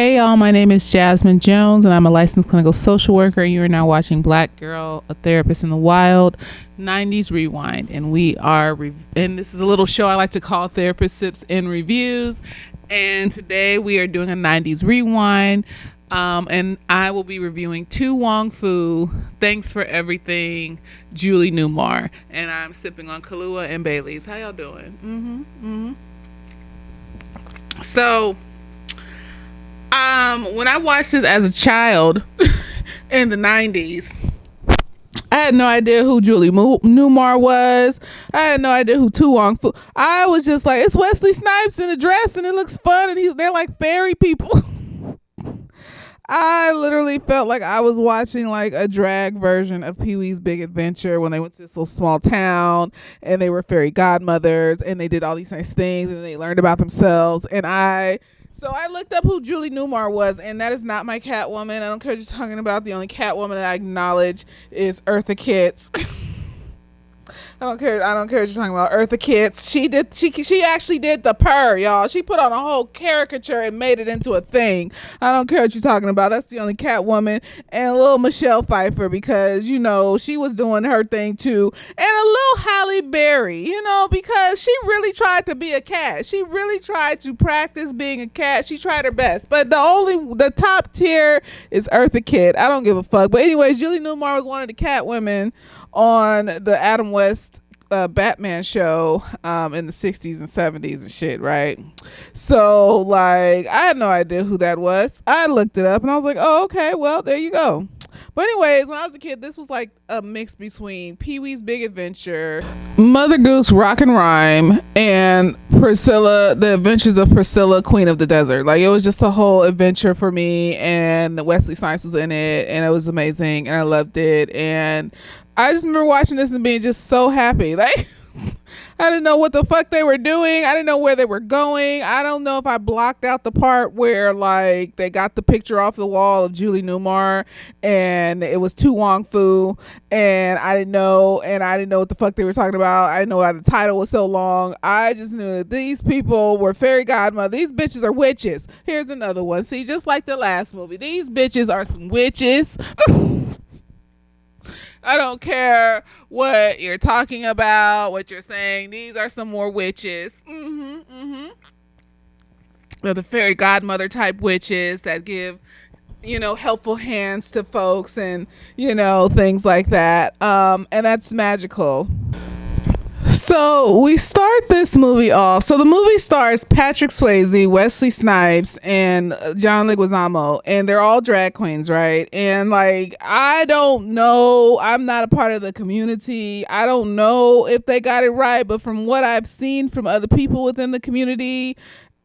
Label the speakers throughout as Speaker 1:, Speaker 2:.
Speaker 1: Hey y'all, my name is Jasmine Jones and I'm a licensed clinical social worker. You are now watching Black Girl, a Therapist in the Wild, 90s Rewind. And and this is a little show I like to call Therapist Sips and Reviews. And today we are doing a 90s Rewind. And I will be reviewing To Wong Foo, Thanks for Everything, Julie Newmar. And I'm sipping on Kahlua and Bailey's. How y'all doing? So, when I watched this as a child in the 90s, I had no idea who Julie Newmar was. I had no idea who To Wong Foo. I was just like, it's Wesley Snipes in a dress and it looks fun and they're like fairy people. I literally felt like I was watching like a drag version of Pee-wee's Big Adventure when they went to this little small town and they were fairy godmothers and they did all these nice things and they learned about themselves. So I looked up who Julie Newmar was, and that is not my Catwoman. I don't care what you're talking about. The only Catwoman that I acknowledge is Eartha Kitt's. I don't care what you're talking about. Eartha Kitt's. She actually did the purr, y'all. She put on a whole caricature and made it into a thing. I don't care what you're talking about. That's the only Catwoman. And a little Michelle Pfeiffer, because, you know, she was doing her thing too. And a little Halle Berry, you know, because she really tried to be a cat. She really tried to practice being a cat. She tried her best. But the top tier is Eartha Kitt. I don't give a fuck. But anyways, Julie Newmar was one of the Catwomen on the Adam West Batman show in the 60s and 70s and shit, right? So like I had no idea who that was. I looked it up and I was like, oh, okay, well, there you go. But anyways, when I was a kid, this was like a mix between Pee-wee's Big Adventure, Mother Goose Rock and Rhyme, and Priscilla, The Adventures of Priscilla, Queen of the Desert. Like, it was just a whole adventure for me, and Wesley Snipes was in it, and it was amazing, and I loved it. And I just remember watching this and being just so happy. Like, I didn't know what the fuck they were doing. I didn't know where they were going. I don't know if I blocked out the part where like they got the picture off the wall of Julie Newmar and it was To Wong Foo, and I didn't know what the fuck they were talking about. I didn't know why the title was so long. I just knew that these people were fairy godmother. These bitches are witches. Here's another one. See, just like the last movie, these bitches are some witches. I don't care what you're talking about, what you're saying. These are some more witches. They're the fairy godmother type witches that give, you know, helpful hands to folks and, you know, things like that. And that's magical. So we start this movie off. So the movie stars Patrick Swayze, Wesley Snipes, and John Leguizamo, and they're all drag queens, right? And like, I don't know, I'm not a part of the community. I don't know if they got it right, but from what I've seen from other people within the community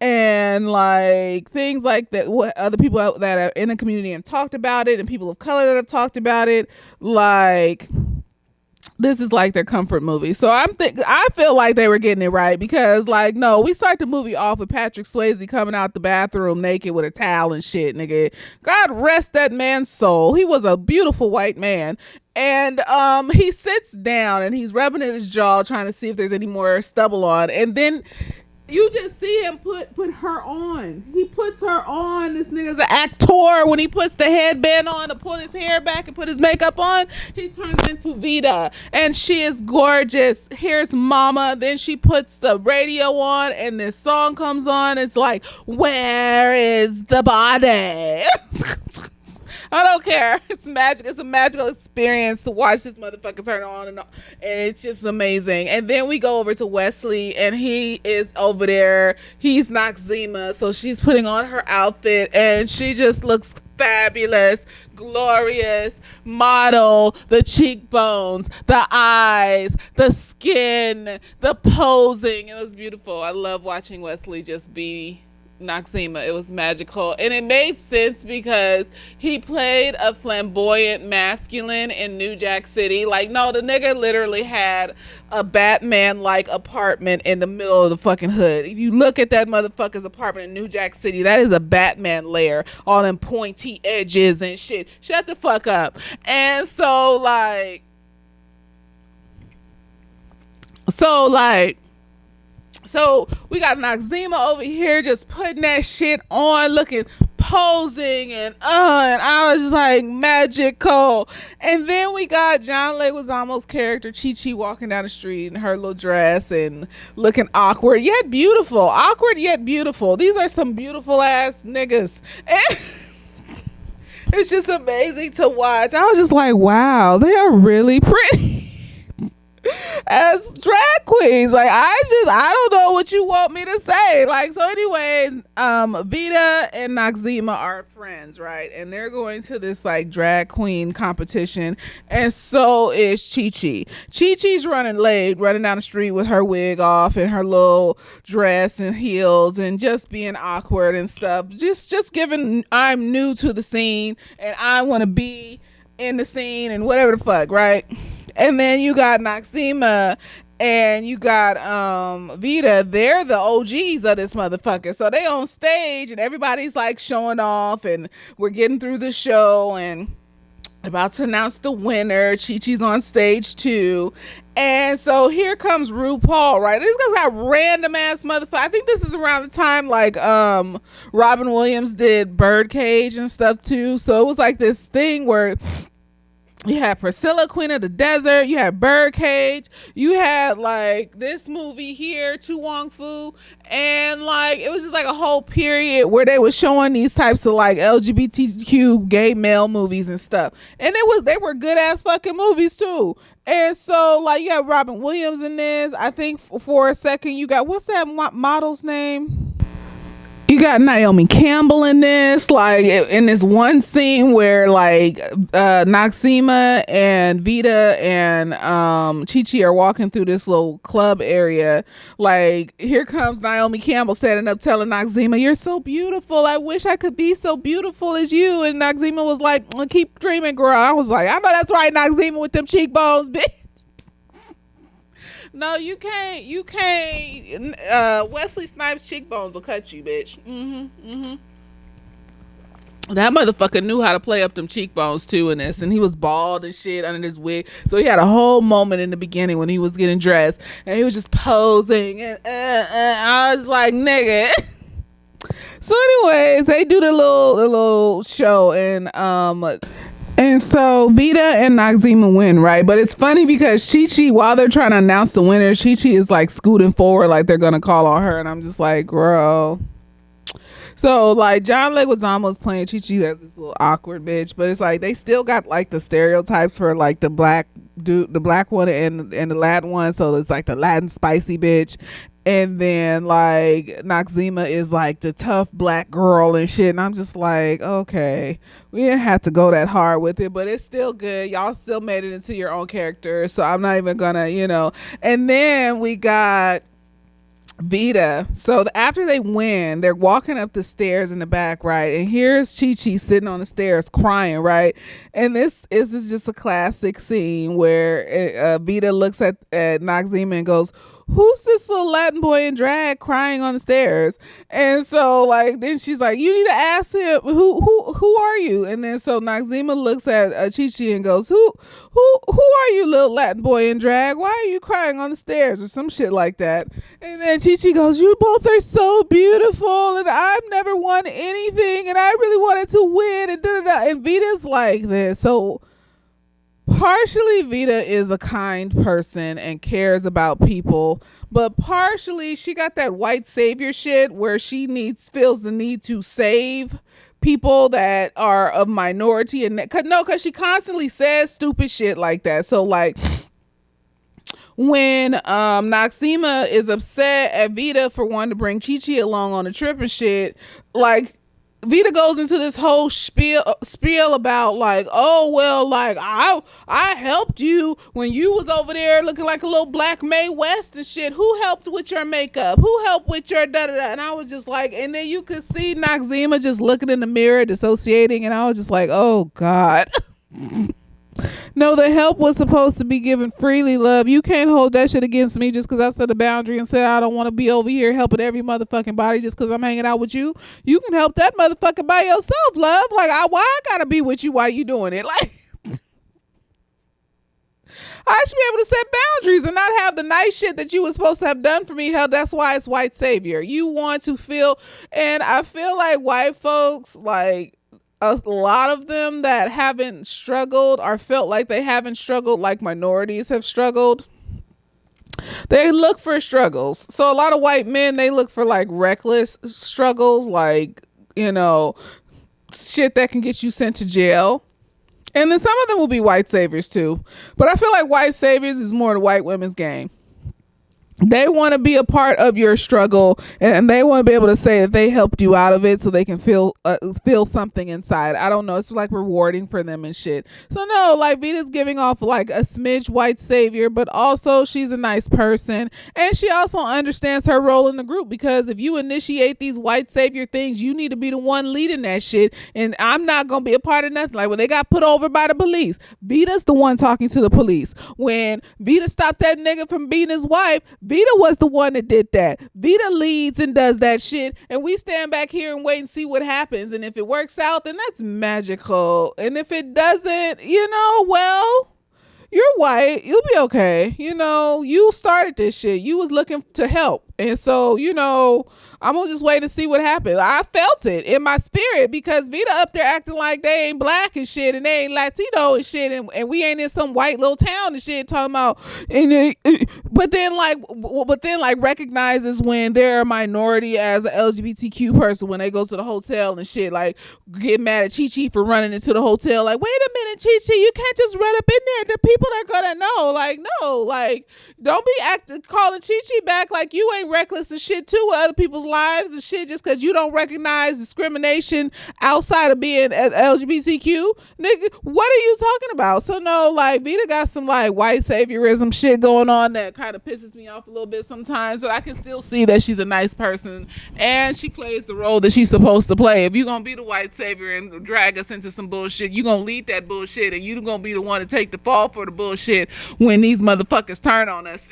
Speaker 1: and like things like that, what other people that are in the community have talked about it, and people of color that have talked about it, like, this is like their comfort movie. So I feel like they were getting it right, because like, no, we start the movie off with Patrick Swayze coming out the bathroom naked with a towel and shit, nigga. God rest that man's soul. He was a beautiful white man. And he sits down and he's rubbing at his jaw trying to see if there's any more stubble on, and then you just see him put her on. He puts her on. This nigga's an actor. When he puts the headband on to pull his hair back and put his makeup on, he turns into Vita. And she is gorgeous. Here's Mama. Then she puts the radio on and this song comes on. It's like, where is the body? I don't care. It's magic. It's a magical experience to watch this motherfucker turn on and it's just amazing. And then we go over to Wesley, and he is over there. He's Noxzema, so she's putting on her outfit, and she just looks fabulous, glorious, model, the cheekbones, the eyes, the skin, the posing. It was beautiful. I love watching Wesley just be Noxzema. It was magical, and it made sense because he played a flamboyant masculine in New Jack City. Like, no, the nigga literally had a Batman like apartment in the middle of the fucking hood. If you look at that motherfucker's apartment in New Jack City, that is a Batman lair, all them pointy edges and shit. Shut the fuck up. And so So we got Noxzema over here just putting that shit on, looking posing and I was just like magical. And then we got John Leguizamo's character Chi Chi walking down the street in her little dress and looking awkward yet beautiful. Awkward yet beautiful. These are some beautiful ass niggas. And it's just amazing to watch. I was just like, wow, they are really pretty as drag queens. Like, I don't know what you want me to say. Like, so anyways, Vita and Noxzema are friends, right? And they're going to this like drag queen competition, and so is Chi Chi. Chi Chi's running late, running down the street with her wig off and her little dress and heels and just being awkward and stuff. Just giving, I'm new to the scene and I want to be in the scene and whatever the fuck, right? And then you got Noxzema and you got Vita. They're the OGs of this motherfucker. So they on stage and everybody's like showing off and we're getting through the show and about to announce the winner. Chi-Chi's on stage too. And so here comes RuPaul, right? This guy's got random ass motherfucker. I think this is around the time like Robin Williams did Birdcage and stuff too. So it was like this thing where you had Priscilla, Queen of the Desert. You had Birdcage. You had like this movie here, To Wong Foo, and like it was just like a whole period where they were showing these types of like LGBTQ gay male movies and stuff, and they were good ass fucking movies too. And so like you have Robin Williams in this. I think for a second you got, what's that model's name? You got Naomi Campbell in this, like in this one scene where like Noxzema and Vita and Chi-Chi are walking through this little club area. Like here comes Naomi Campbell standing up telling Noxzema, "You're so beautiful. I wish I could be so beautiful as you." And Noxzema was like, "Keep dreaming, girl." I was like, "I know that's right, Noxzema with them cheekbones, bitch." No, you can't. Wesley Snipes' cheekbones will cut you, bitch. That motherfucker knew how to play up them cheekbones too in this, and he was bald and shit under his wig. So he had a whole moment in the beginning when he was getting dressed, and he was just posing, and I was like, nigga. So, anyways, they do the little show, and so Vita and Noxzema win, right? But it's funny because Chi-Chi, while they're trying to announce the winner, Chi-Chi is like scooting forward like they're gonna call on her, and I'm just like, girl. So like John Leguizamo is playing Chi-Chi as this little awkward bitch, but it's like they still got like the stereotypes for like the black dude, the black one and the Latin one. So it's like the Latin spicy bitch. And then like Noxzema is like the tough black girl and shit. And I'm just like, okay, we didn't have to go that hard with it, but it's still good. Y'all still made it into your own character. So I'm not even gonna, And then we got Vita. So after they win, they're walking up the stairs in the back, right? And here's Chi-Chi sitting on the stairs crying, right? And this is just a classic scene where Vita looks at Noxzema and goes, "Who's this little Latin boy in drag crying on the stairs?" And so like then she's like, "You need to ask him who are you?" And then so Noxzema looks at Chi-Chi and goes, who are you, little Latin boy in drag? Why are you crying on the stairs?" or some shit like that. And then Chi-Chi goes, "You both are so beautiful and I've never won anything and I really wanted to win," and da-da-da. And Vita's like this. So partially Vita is a kind person and cares about people, but partially she got that white savior shit where she feels the need to save people that are of minority, and because she constantly says stupid shit like that. So like when Noxzema is upset at Vita for wanting to bring Chi-Chi along on the trip and shit, like Vita goes into this whole spiel about like, "Oh well, like I helped you when you was over there looking like a little black Mae West and shit. Who helped with your makeup? Who helped with your da da da?" And I was just like, and then you could see Noxzema just looking in the mirror, dissociating, and I was just like, oh God. No, the help was supposed to be given freely, love. You can't hold that shit against me just because I set a boundary and said I don't want to be over here helping every motherfucking body just because I'm hanging out with you. You can help that motherfucker by yourself, love. Like, why I gotta be with you while you doing it? Like, I should be able to set boundaries and not have the nice shit that you were supposed to have done for me. Hell, that's why it's white savior. You want to feel, and I feel like white folks, like a lot of them that haven't struggled or felt like they haven't struggled like minorities have struggled, they look for struggles. So a lot of white men, they look for like reckless struggles, like, you know, shit that can get you sent to jail. And then some of them will be white saviors too. But I feel like white saviors is more the white women's game. They want to be a part of your struggle, and they want to be able to say that they helped you out of it, so they can feel something inside. I don't know. It's like rewarding for them and shit. So no, like Vita's giving off like a smidge white savior, but also she's a nice person, and she also understands her role in the group, because if you initiate these white savior things, you need to be the one leading that shit. And I'm not gonna be a part of nothing. Like when they got put over by the police, Vita's the one talking to the police. When Vita stopped that nigga from beating his wife, Vita was the one that did that. Vita leads and does that shit, and we stand back here and wait and see what happens. And if it works out, then that's magical. And if it doesn't, well, you're white. You'll be okay. You started this shit. You was looking to help. And so, I'm gonna just wait and see what happens. I felt it in my spirit, because Vita up there acting like they ain't black and shit, and they ain't Latino and shit, and we ain't in some white little town and shit talking about. But then like recognizes when they're a minority as an LGBTQ person when they go to the hotel and shit, like get mad at Chi Chi for running into the hotel. Like, wait a minute, Chi Chi, you can't just run up in there. The people are gonna know. Like, no, like don't be calling Chi Chi back like you ain't reckless and shit too with other people's lives and shit just because you don't recognize discrimination outside of being LGBTQ. Nigga, what are you talking about? So no, like Vita got some like white saviorism shit going on that kind of pisses me off a little bit sometimes, but I can still see that she's a nice person and she plays the role that she's supposed to play. If you're gonna be the white savior and drag us into some bullshit, you're gonna lead that bullshit, and you're gonna be the one to take the fall for the bullshit when these motherfuckers turn on us.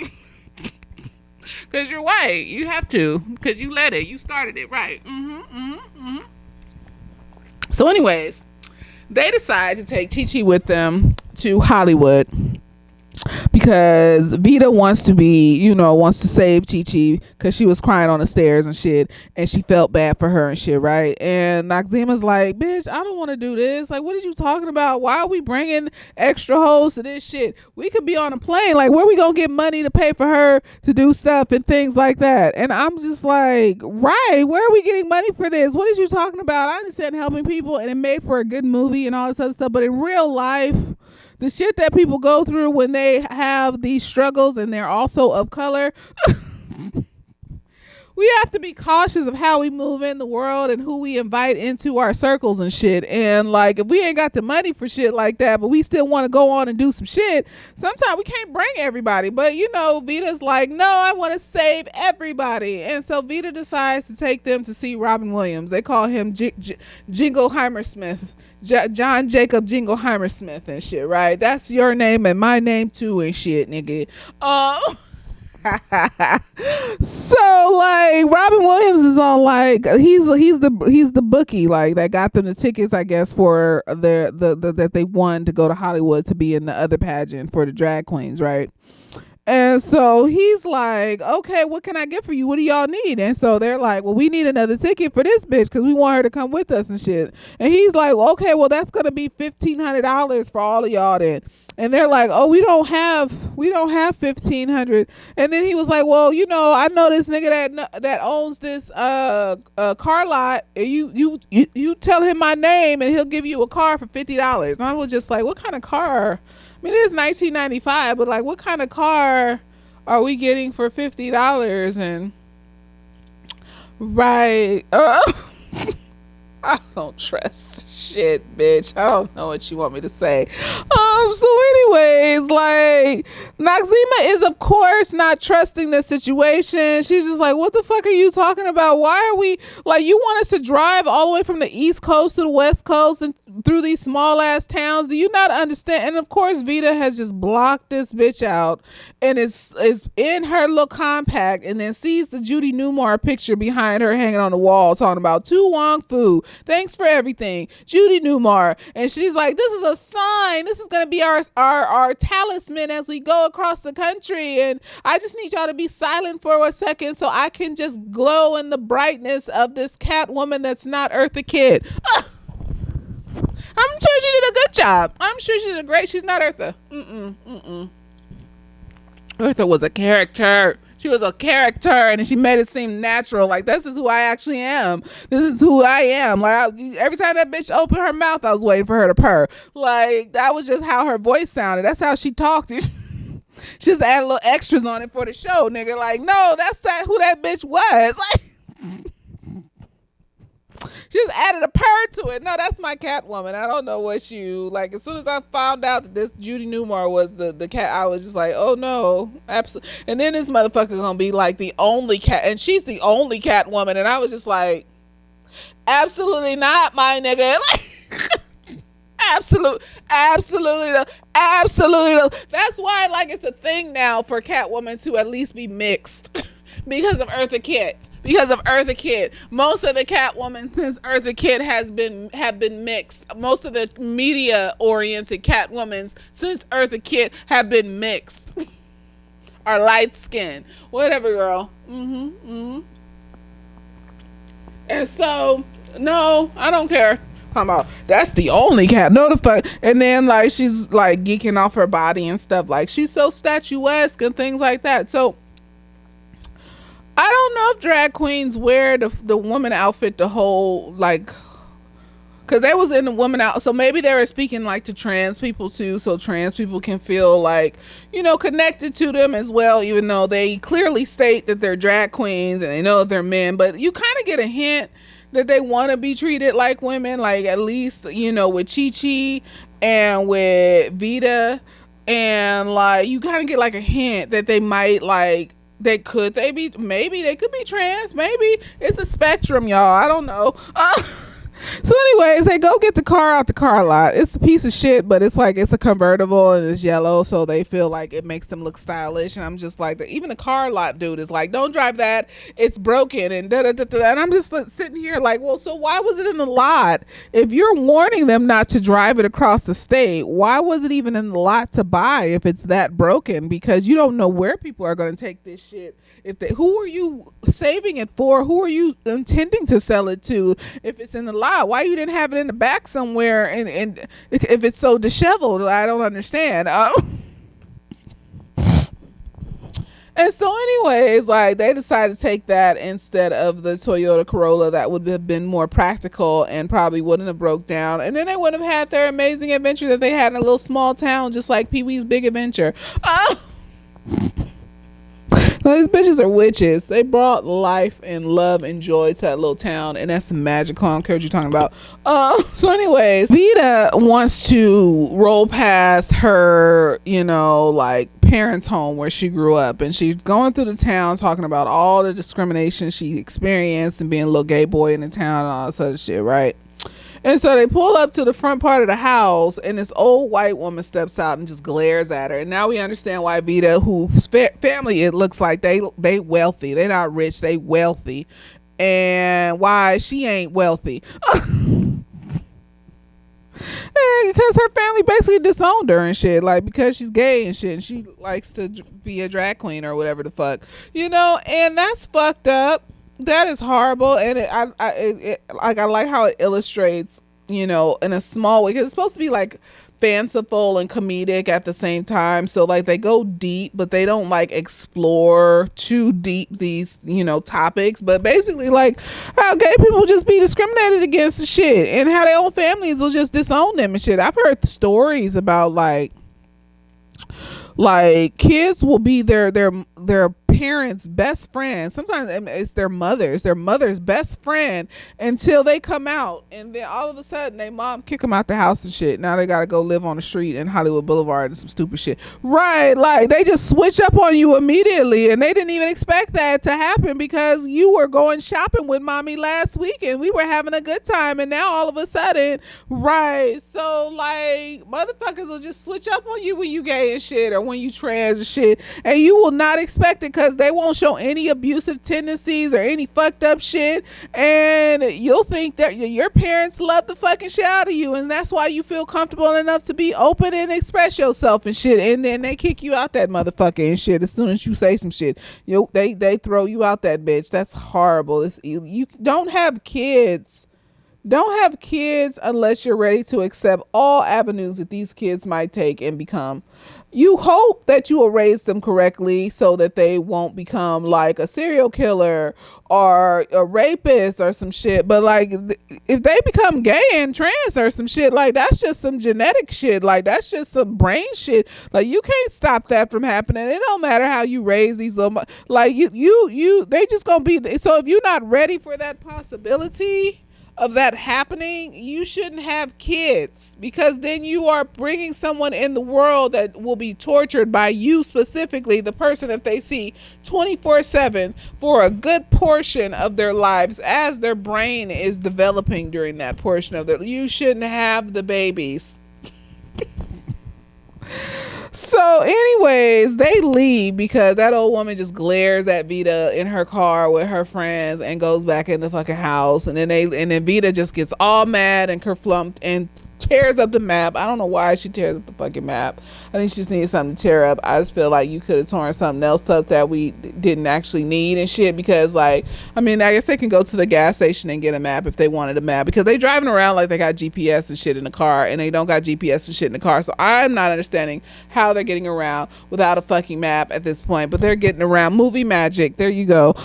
Speaker 1: Because you're white. You have to. Because you led it. You started it. Right. So anyways, they decide to take Chi Chi with them to Hollywood, because Vita wants to save Chi Chi because she was crying on the stairs and shit, and she felt bad for her and shit, right? And Noxema's like, bitch, I don't want to do this. Like, what are you talking about? Why are we bringing extra hoes to this shit? We could be on a plane. Like, where we gonna get money to pay for her to do stuff and things like that? And I'm just like, right, where are we getting money for this? What are you talking about? I understand helping people, and it made for a good movie and all this other stuff, but in real life, the shit that people go through when they have these struggles and they're also of color, we have to be cautious of how we move in the world and who we invite into our circles and shit. And like, if we ain't got the money for shit like that, but we still want to go on and do some shit, sometimes we can't bring everybody. But Vita's like, no, I want to save everybody. And so Vita decides to take them to see Robin Williams. They call him Jingleheimer Smith. John Jacob Jingleheimer Smith and shit, right? That's your name and my name too and shit, nigga. So like Robin Williams is on like he's the bookie like that got them the tickets, I guess, for the that they won to go to Hollywood to be in the other pageant for the drag queens, right? And so he's like, okay, what can I get for you? What do y'all need? And so they're like, well, we need another ticket for this bitch because we want her to come with us and shit. And he's like, well, okay, well, that's going to be $1,500 for all of y'all then. And they're like, oh, we don't have $1,500. And then he was like, well, I know this nigga that owns this car lot. You tell him my name and he'll give you a car for $50. And I was just like, what kind of car? I mean, it is 1995, but like, what kind of car are we getting for $50? And right, I don't trust shit, bitch. I don't know what you want me to say. So anyways, like, Noxema is of course not trusting the situation. She's just like, what the fuck are you talking about? Why are we, like, you want us to drive all the way from the East Coast to the West Coast and through these small ass towns? Do you not understand? And of course, Vita has just blocked this bitch out and is in her little compact, and then sees the Judy Newmar picture behind her hanging on the wall talking about To Wong Foo. Thanks for everything, Judy Newmar. And she's like, this is a sign. This is going gonna be our talisman as we go across the country, and I just need y'all to be silent for a second so I can just glow in the brightness of this cat woman that's not Eartha Kitt. I'm sure she did a good job. I'm sure she did a great. She's not Eartha. Eartha was a character. She was a character, and she made it seem natural. Like, this is who I actually am. This is who I am. Like, every time that bitch opened her mouth, I was waiting for her to purr. Like, that was just how her voice sounded. That's how she talked. She just added little extras on it for the show, nigga. Like, no, that's who that bitch was. Like, she just added a purr to it. No, that's my cat woman. I don't know what you like. As soon as I found out that this Judy Newmar was the cat, I was just like, oh no, absolutely. And then this motherfucker gonna be like the only cat, and she's the only cat woman, and I was just like, absolutely not, my nigga. Like, absolutely. That's why, like, it's a thing now for Catwoman to at least be mixed because of Eartha Kitt. Because of Eartha Kitt, most of the Catwoman since Eartha Kitt have been mixed. Most of the media-oriented Catwomans since Eartha Kitt have been mixed, or light skinned, whatever, girl. And so, no, I don't care. Talking about that's the only cat. No, the fuck. And then like she's like geeking off her body and stuff. Like she's so statuesque and things like that. So I don't know if drag queens wear the woman outfit the whole, like, because they was in the woman out, so maybe they were speaking like to trans people too, so trans people can feel like, you know, connected to them as well, even though they clearly state that they're drag queens and they know that they're men. But you kind of get a hint that they want to be treated like women, like at least, you know, with Chi Chi and with Vita, and like you kind of get like a hint that they might like. Maybe they could be trans. Maybe it's a spectrum, y'all. I don't know. So anyways, they go get the car out the car lot. It's a piece of shit, but it's like, it's a convertible and it's yellow, so they feel like it makes them look stylish. And I'm just like, even the car lot dude is like, don't drive that, it's broken, and da-da-da-da. And I'm just sitting here like, well, so why was it in the lot? If you're warning them not to drive it across the state, why was it even in the lot to buy if it's that broken? Because you don't know where people are going to take this shit. Who are you saving it for? Who are you intending to sell it to if it's in the lot? Why you didn't have it in the back somewhere? And if it's so disheveled, I don't understand. And so anyways, like they decided to take that instead of the Toyota Corolla. That would have been more practical and probably wouldn't have broke down. And then they would have had their amazing adventure that they had in a little small town, just like Pee-wee's Big Adventure. These bitches are witches. They brought life and love and joy to that little town, and that's magical. I don't care what you're talking about. So anyways, Vita wants to roll past her, you know, like parents' home where she grew up, and she's going through the town talking about all the discrimination she experienced and being a little gay boy in the town and all this other shit, right? And so they pull up to the front part of the house, and this old white woman steps out and just glares at her. And now we understand why Vita, whose family it looks like they wealthy. They're not rich, they wealthy. And why she ain't wealthy. Because her family basically disowned her and shit, like because she's gay and shit, and she likes to be a drag queen or whatever the fuck, you know. And that's fucked up. That is horrible. And I like how it illustrates, you know, in a small way, because it's supposed to be like fanciful and comedic at the same time. So like they go deep, but they don't like explore too deep these, you know, topics. But basically like how gay people just be discriminated against and shit, and how their own families will just disown them and shit. I've heard stories about like kids will be their parents' best friend. Sometimes it's their mother's best friend until they come out, and then all of a sudden they mom kick them out the house and shit. Now they gotta go live on the street in Hollywood Boulevard and some stupid shit, right? Like they just switch up on you immediately, and they didn't even expect that to happen because you were going shopping with mommy last week and we were having a good time, and now all of a sudden, right? So like motherfuckers will just switch up on you when you gay and shit, or when you trans and shit, and you will not expect it, because they won't show any abusive tendencies or any fucked up shit, and you'll think that your parents love the fucking shit out of you, and that's why you feel comfortable enough to be open and express yourself and shit, and then they kick you out that motherfucker and shit as soon as you say some shit. They throw you out that bitch. That's horrible. You don't have kids. Don't have kids unless you're ready to accept all avenues that these kids might take and become. You hope that you will raise them correctly so that they won't become like a serial killer or a rapist or some shit. But like, if they become gay and trans or some shit, like that's just some genetic shit. Like that's just some brain shit. Like you can't stop that from happening. It don't matter how you raise these little, like they just gonna be. So if you're not ready for that possibility of that happening, you shouldn't have kids, because then you are bringing someone in the world that will be tortured by you, specifically the person that they see 24/7 for a good portion of their lives as their brain is developing during that portion of you shouldn't have the babies. So anyways, they leave because that old woman just glares at Vita in her car with her friends and goes back in the fucking house. And then Vita just gets all mad and kerflumped and tears up the map. I don't know why she tears up the fucking map. I think she just needed something to tear up. I just feel like you could have torn something else up that we didn't actually need and shit, because like, I mean, I guess they can go to the gas station and get a map if they wanted a map, because they driving around like they got GPS and shit in the car, and they don't got GPS and shit in the car. So I'm not understanding how they're getting around without a fucking map at this point, but they're getting around. Movie magic. There you go.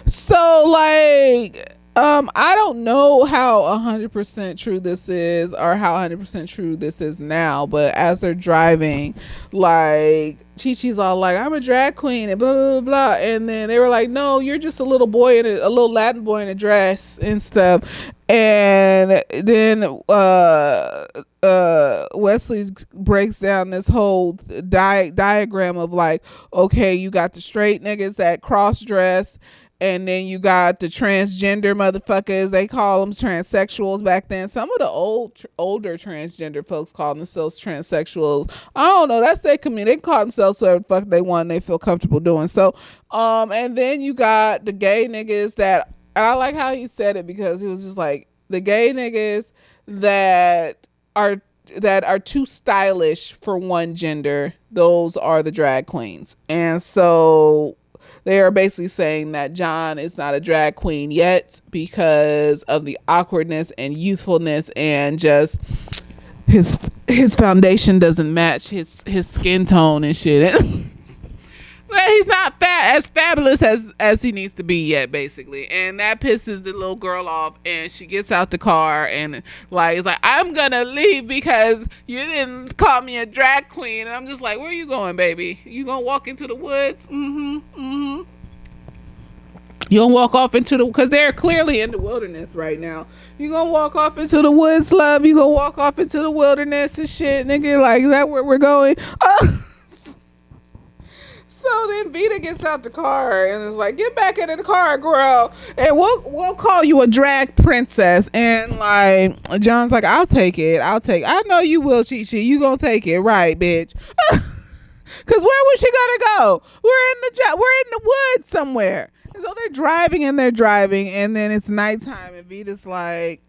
Speaker 1: So like, I don't know how 100% true this is, or how 100% true this is now, but as they're driving, like Chi-Chi's all like, I'm a drag queen and blah blah blah, and then they were like, no, you're just a little boy a little Latin boy in a dress and stuff. And then Wesley breaks down this whole diagram of like, okay, you got the straight niggas that cross dress, and then you got the transgender motherfuckers. They call them transsexuals back then. Some of the older transgender folks call themselves transsexuals. I don't know. That's their community. They call themselves whatever the fuck they want and they feel comfortable doing. So, and then you got the gay niggas that, I like how he said it, because he was just like, the gay niggas that are too stylish for one gender, those are the drag queens. And so they are basically saying that John is not a drag queen yet because of the awkwardness and youthfulness, and just his foundation doesn't match his skin tone and shit. Well, he's not as fabulous as he needs to be yet, basically. And that pisses the little girl off, and she gets out the car and like, it's like, I'm gonna leave because you didn't call me a drag queen. And I'm just like, where are you going, baby? You gonna walk into the woods? You gonna walk off into the, because they're clearly in the wilderness right now. You gonna walk off into the woods, love? You gonna walk off into the wilderness and shit, nigga? Like, is that where we're going? So then Vita gets out the car and is like, get back into the car, girl, and we'll call you a drag princess. And like, John's like, I'll take it. I know you will, Chi-Chi. You gonna take it, right, bitch? Cause where was she gonna go? We're in the woods somewhere. And so they're driving, and then it's nighttime, and Vita's like,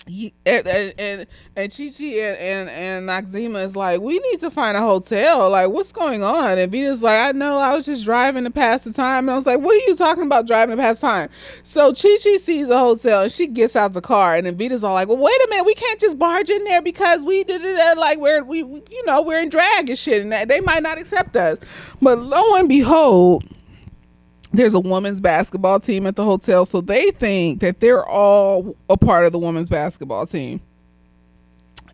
Speaker 1: and Chi-Chi and Noxzema is like, we need to find a hotel. Like, what's going on? And Vita's like, I know, I was just driving to pass the time. And I was like, what are you talking about, driving to pass time? So Chi-Chi sees a hotel, and she gets out the car, and then Vita's all like, well, wait a minute, we can't just barge in there because we did it like we're in drag and shit, and they might not accept us. But lo and behold, there's a women's basketball team at the hotel, so they think that they're all a part of the women's basketball team.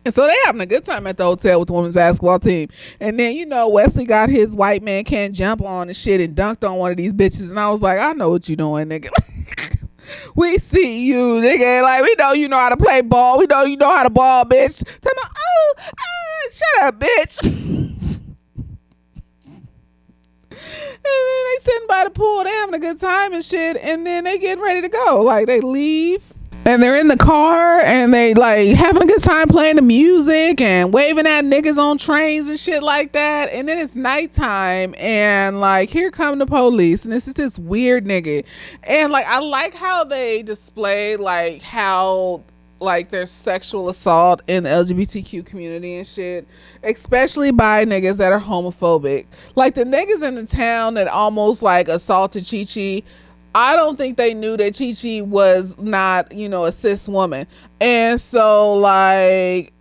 Speaker 1: And so they having a good time at the hotel with the women's basketball team. And then, Wesley got his white man can't jump on and shit and dunked on one of these bitches. And I was like, I know what you doing, nigga. We see you, nigga. Like, we know you know how to play ball. We know you know how to ball, bitch. Tell me, shut up, bitch. And then they sitting by the pool, they having a good time and shit, and then they getting ready to go. Like, they leave, and they're in the car and they like having a good time playing the music and waving at niggas on trains and shit like that. And then it's nighttime and like here come the police and this is this weird nigga. And like I like how they display like how like there's sexual assault in the LGBTQ community and shit, especially by niggas that are homophobic. Like the niggas in the town that almost like assaulted Chi Chi, I don't think they knew that Chi Chi was not, you know, a cis woman. And so like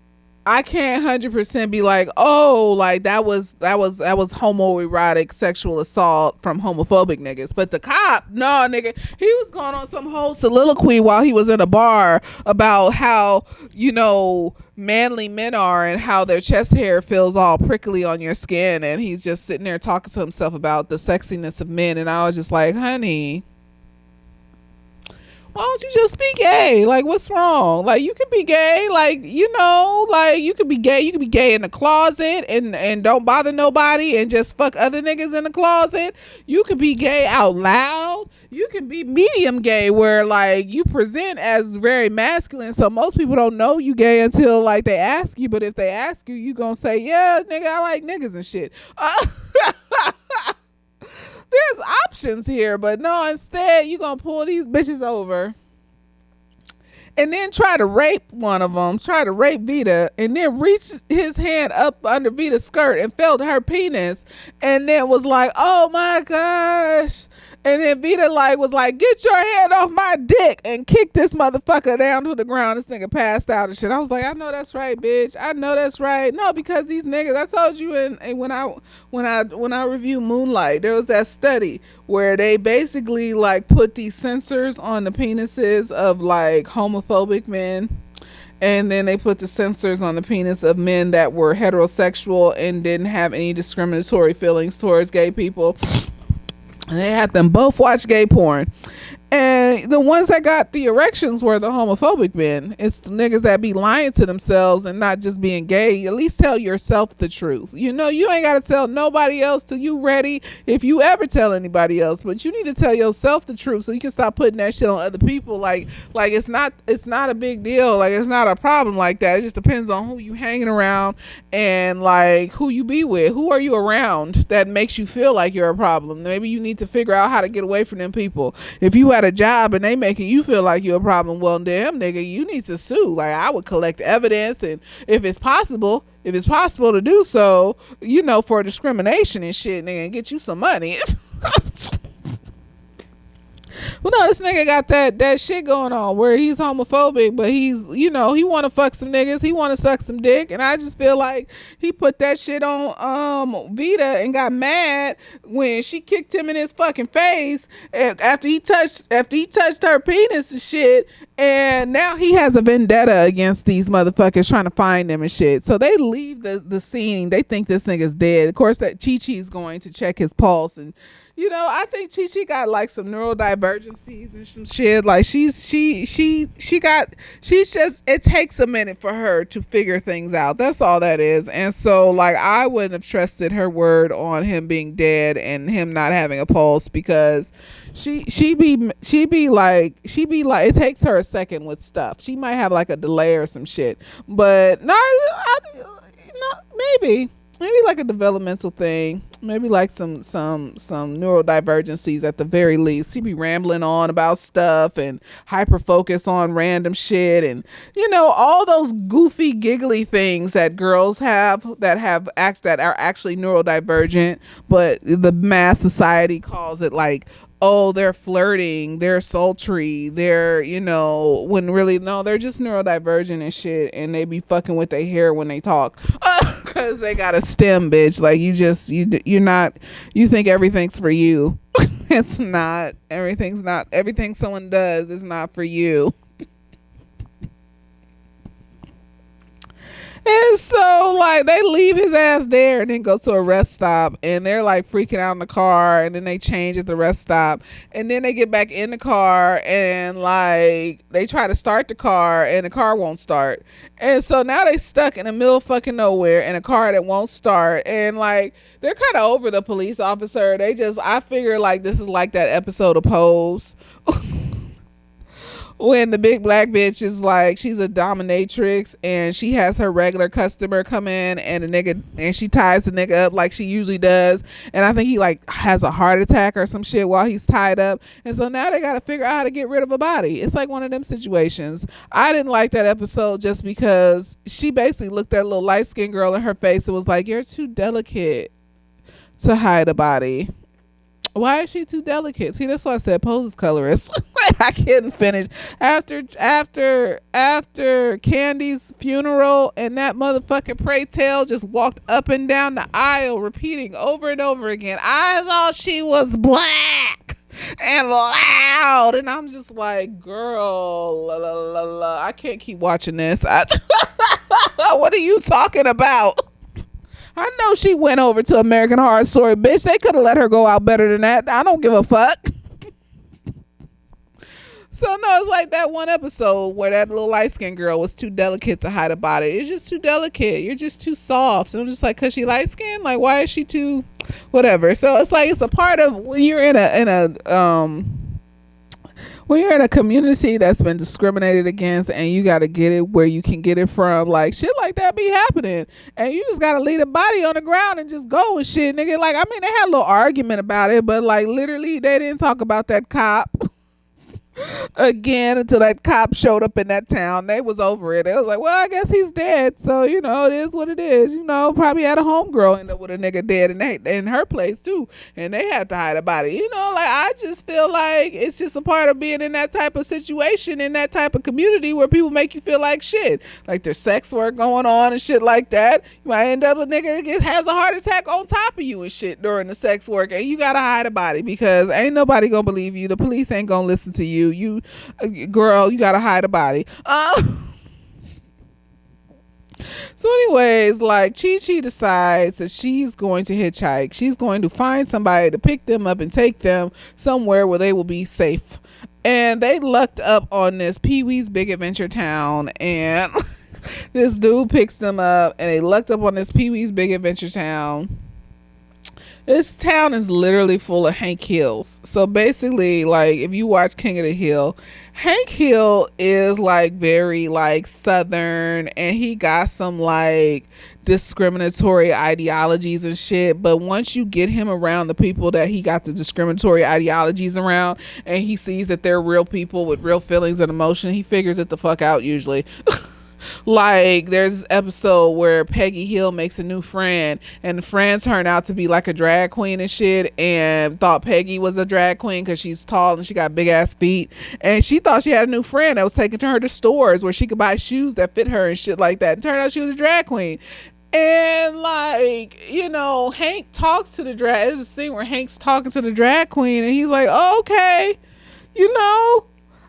Speaker 1: I can't 100% be like, oh, like that was homoerotic sexual assault from homophobic niggas. But the cop, no, nigga, he was going on some whole soliloquy while he was in a bar about how, you know, manly men are and how their chest hair feels all prickly on your skin. And he's just sitting there talking to himself about the sexiness of men. And I was just like, honey, why don't you just be gay? Like, what's wrong? Like, you can be gay. Like, you know, like you could be gay. You could be gay in the closet and don't bother nobody and just fuck other niggas in the closet. You could be gay out loud. You can be medium gay where like you present as very masculine. So most people don't know you gay until like they ask you. But if they ask you, you gonna say, yeah, nigga, I like niggas and shit. There's options here, but no, instead you gonna pull these bitches over and then try to rape one of them, try to rape Vita, and then reach his hand up under Vita's skirt and felt her penis, and then was like, oh my gosh. And then Vita like was like, get your hand off my dick, and kicked this motherfucker down to the ground. This nigga passed out and shit. I was like, I know that's right, bitch. I know that's right. No, because these niggas, I told you and when I reviewed Moonlight, there was that study where they basically like put these sensors on the penises of like homophobic men, and then they put the sensors on the penis of men that were heterosexual and didn't have any discriminatory feelings towards gay people. And they had them both watch gay porn. And the ones that got the erections were the homophobic men. It's the niggas that be lying to themselves and not just being gay. At least tell yourself the truth. You know, you ain't got to tell nobody else till you ready, if you ever tell anybody else. But you need to tell yourself the truth so you can stop putting that shit on other people. Like it's not a big deal. Like it's not a problem like that. It just depends on who you hanging around and like who you be with. Who are you around that makes you feel like you're a problem? Maybe you need to figure out how to get away from them people. If you had a job and they making you feel like you're a problem, well, damn nigga, you need to sue. Like I would collect evidence, and if it's possible to do so, you know, for discrimination and shit, nigga, and get you some money. Well, no, this nigga got that shit going on where he's homophobic, but he's, you know, he want to fuck some niggas, he want to suck some dick, and I just feel like he put that shit on Vita and got mad when she kicked him in his fucking face after he touched her penis and shit, and now he has a vendetta against these motherfuckers trying to find them and shit. So they leave the scene. They think this nigga's dead. Of course, that Chi Chi's going to check his pulse, and you know, I think Chi Chi got like some neurodivergencies and some shit. Like it takes a minute for her to figure things out. That's all that is. And so like I wouldn't have trusted her word on him being dead and him not having a pulse, because she be like it takes her a second with stuff. She might have like a delay or some shit, but maybe like a developmental thing, maybe like some neurodivergencies at the very least. She be rambling on about stuff and hyper focus on random shit, and you know, all those goofy giggly things that girls have that are actually neurodivergent, but the mass society calls it like, oh, they're flirting, they're sultry, they're, you know, when really, no, they're just neurodivergent and shit, and they be fucking with their hair when they talk. Because they got a stem, bitch. Like, you think everything's for you. It's not. Everything someone does is not for you. And so like they leave his ass there and then go to a rest stop, and they're like freaking out in the car, and then they change at the rest stop, and then they get back in the car and like they try to start the car and the car won't start, and so now they stuck in the middle of fucking nowhere in a car that won't start, and like they're kind of over the police officer. I figure like this is like that episode of Pose when the big black bitch is like, she's a dominatrix and she has her regular customer come in, and the nigga, and she ties the nigga up like she usually does, and I think he like has a heart attack or some shit while he's tied up, and so now they gotta figure out how to get rid of a body. It's like one of them situations. I didn't like that episode just because she basically looked at a little light-skinned girl in her face and was like, you're too delicate to hide a body. Why is she too delicate? See, that's why I said Pose is colorist. I couldn't finish after Candy's funeral, and that motherfucking Pray Tell just walked up and down the aisle repeating over and over again, I thought she was black and loud, and I'm just like, girl, la, la, la, la. I can't keep watching this. What are you talking about? I know she went over to American Horror Story, bitch. They could have let her go out better than that. I don't give a fuck. So no, it's like that one episode where that little light-skinned girl was too delicate to hide a body. It's just too delicate. You're just too soft. So I'm just like, cause she light-skinned? Like, why is she too whatever? So it's like, it's a part of when you're in a community that's been discriminated against, and you got to get it where you can get it from. Like, shit like that be happening, and you just got to leave a body on the ground and just go and shit, nigga. Like, I mean, they had a little argument about it, but like literally they didn't talk about that cop again until that cop showed up in that town. They was over it. It was like, well, I guess he's dead, so you know, it is what it is. You know, probably had a homegirl end up with a nigga dead in her place too, and they had to hide a body. You know, like, I just feel like it's just a part of being in that type of situation, in that type of community where people make you feel like shit, like there's sex work going on and shit like that. You might end up with a nigga that has a heart attack on top of you and shit during the sex work, and you gotta hide a body because ain't nobody gonna believe you. The police ain't gonna listen to you. You girl, you gotta hide a body. So anyways, like, Chi decides that she's going to hitchhike. She's going to find somebody to pick them up and take them somewhere where they will be safe. And they lucked up on this Pee-wee's Big Adventure Town, and this dude picks them up, and they lucked up on this Pee-wee's Big Adventure Town. This town is literally full of Hank Hills. So basically, like, if you watch King of the Hill, Hank Hill is like very like Southern, and he got some like discriminatory ideologies and shit. But once you get him around the people that he got the discriminatory ideologies around, and he sees that they're real people with real feelings and emotion, he figures it the fuck out usually. Like, there's this episode where Peggy Hill makes a new friend, and the friend turned out to be like a drag queen and shit, and thought Peggy was a drag queen because she's tall and she got big ass feet, and she thought she had a new friend that was taking her to stores where she could buy shoes that fit her and shit like that, and turned out she was a drag queen. And like, you know, Hank talks to the drag, there's a scene where Hank's talking to the drag queen, and he's like, oh, okay, you know,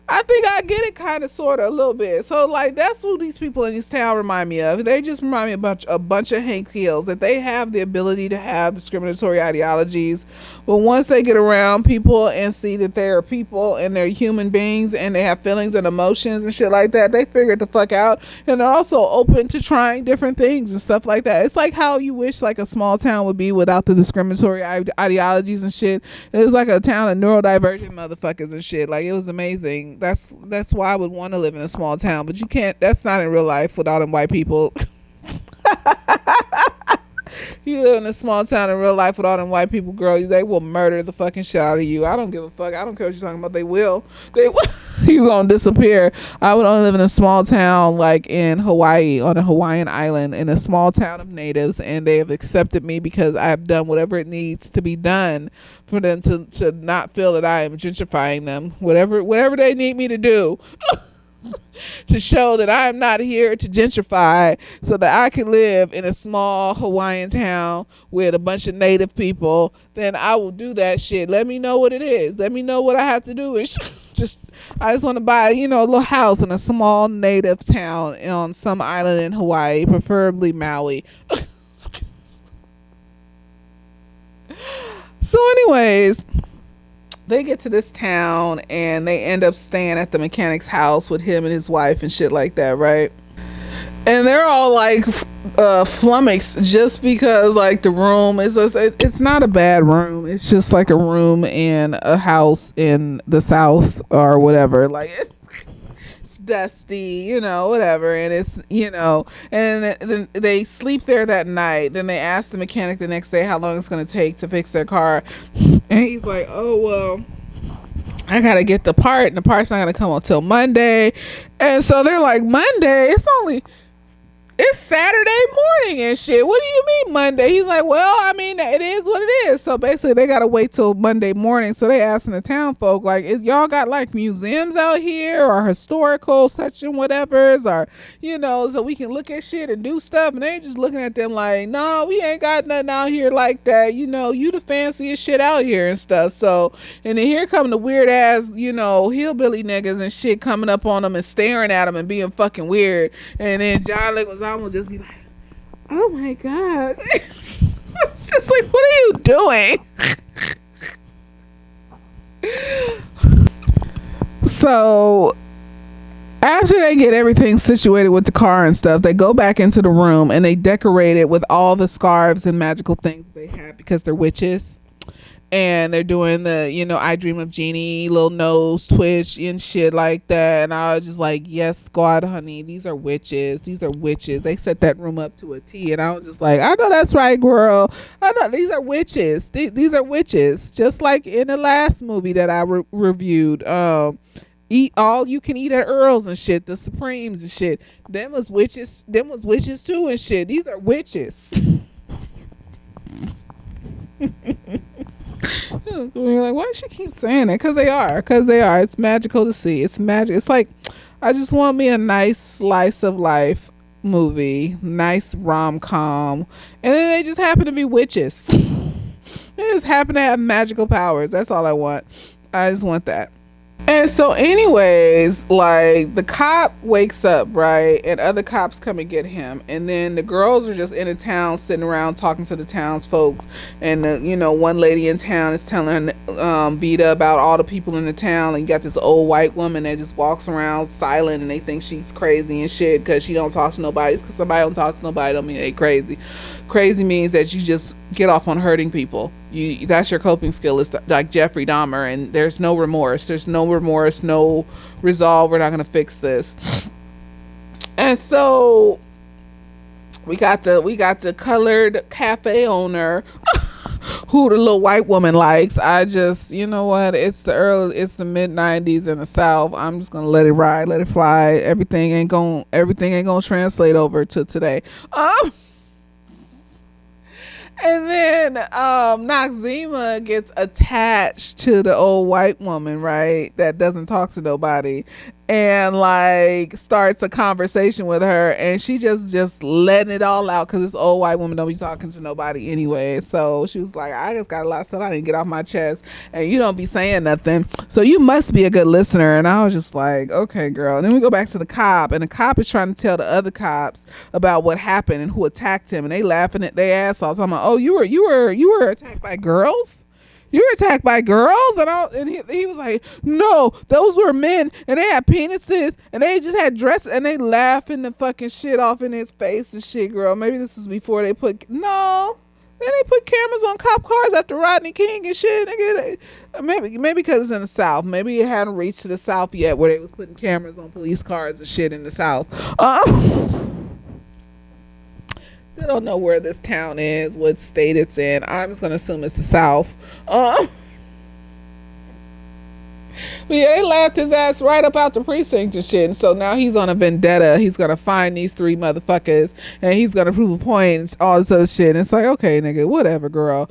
Speaker 1: I think I get it, kind of, sort of, a little bit. So like, that's who these people in this town remind me of. They just remind me of a bunch of Hank Hills, that they have the ability to have discriminatory ideologies, but once they get around people and see that they are people and they're human beings and they have feelings and emotions and shit like that, they figure it the fuck out, and they're also open to trying different things and stuff like that. It's like how you wish like a small town would be without the discriminatory ideologies and shit. It was like a town of neurodivergent motherfuckers and shit. Like, it was amazing. That's why I would want to live in a small town, but you can't. That's not in real life without them white people. You live in a small town in real life with all them white people, girl, they will murder the fucking shit out of you. I don't give a fuck. I don't care what you're talking about. They will. You gonna disappear. I would only live in a small town like in Hawaii, on a Hawaiian island, in a small town of natives, and they have accepted me because I have done whatever it needs to be done for them to not feel that I am gentrifying them. Whatever they need me to do. To show that I am not here to gentrify, so that I can live in a small Hawaiian town with a bunch of native people, then I will do that shit. Let me know what it is. Let me know what I have to do. I just want to buy, you know, a little house in a small native town on some island in Hawaii, preferably Maui. So anyways, they get to this town and they end up staying at the mechanic's house with him and his wife and shit like that, right? And they're all like flummoxed just because like the room is it's not a bad room. It's just like a room in a house in the South or whatever. Like, it's dusty, whatever, and it's, and then they sleep there that night. Then they ask the mechanic the next day how long it's going to take to fix their car, and he's like, oh well, I gotta get the part, and the part's not gonna come until Monday. And so they're like, Monday? It's Saturday morning and shit. What do you mean Monday? He's like, well, I mean, it is what it is. So basically they gotta wait till Monday morning. So they asking the town folk, like, is y'all got like museums out here or historical section whatevers, or so we can look at shit and do stuff? And they just looking at them like, no, we ain't got nothing out here like that. You the fanciest shit out here and stuff. So, and then here come the weird ass, hillbilly niggas and shit coming up on them and staring at them and being fucking weird. And then John Leguizamo will just be like, oh my god. It's just like, what are you doing? So after they get everything situated with the car and stuff, they go back into the room and they decorate it with all the scarves and magical things they have because they're witches. And they're doing the, I Dream of Jeannie, little nose twitch and shit like that. And I was just like, yes, God, honey, these are witches. These are witches. They set that room up to a T. And I was just like, I know that's right, girl. I know these are witches. These are witches. Just like in the last movie that I reviewed, Eat All You Can Eat at Earl's and shit, the Supremes and shit. Them was witches too and shit. These are witches. You're like, why does she keep saying it? Because they are. It's magical to see. It's magic. It's like, I just want me a nice slice of life movie, nice rom-com, and then they just happen to be witches. They just happen to have magical powers. That's all I want. I just want that. And so anyways, like, the cop wakes up, right, and other cops come and get him, and then the girls are just in the town sitting around talking to the townsfolk, and one lady in town is telling Vita about all the people in the town, and you got this old white woman that just walks around silent, and they think she's crazy and shit because she don't talk to nobody. It's because somebody don't talk to nobody don't mean they crazy. Crazy means that you just get off on hurting people. That's your coping skill. It's like Jeffrey Dahmer, and there's no remorse. There's no remorse, no resolve. We're not gonna fix this. And so we got the colored cafe owner who the little white woman likes. I just, it's the mid 90s in the South. I'm just gonna let it ride, let it fly. Everything ain't gonna translate over to today. And then Noxzema gets attached to the old white woman, right, that doesn't talk to nobody, and like starts a conversation with her, and she just letting it all out because this old white woman don't be talking to nobody anyway. So she was like, I just got a lot of stuff I didn't get off my chest, and you don't be saying nothing, so you must be a good listener. And I was just like, okay, girl. And then we go back to the cop, and the cop is trying to tell the other cops about what happened and who attacked him, and they laughing at their ass off. So I'm like, oh, you were attacked by girls? You were attacked by girls? And he was like, no, those were men, and they had penises, and they just had dresses, and they laughing the fucking shit off in his face and shit, girl. Maybe this was before they put cameras on cop cars after Rodney King and shit. Maybe because it's in the South. Maybe it hadn't reached to the South yet where they was putting cameras on police cars and shit in the South. Still don't know where this town is, what state it's in. I'm just gonna assume it's the South. But yeah, they laughed his ass right up out the precinct and shit. And so now he's on a vendetta. He's gonna find these three motherfuckers, and he's gonna prove a point and all this other shit. And it's like, okay, nigga, whatever, girl.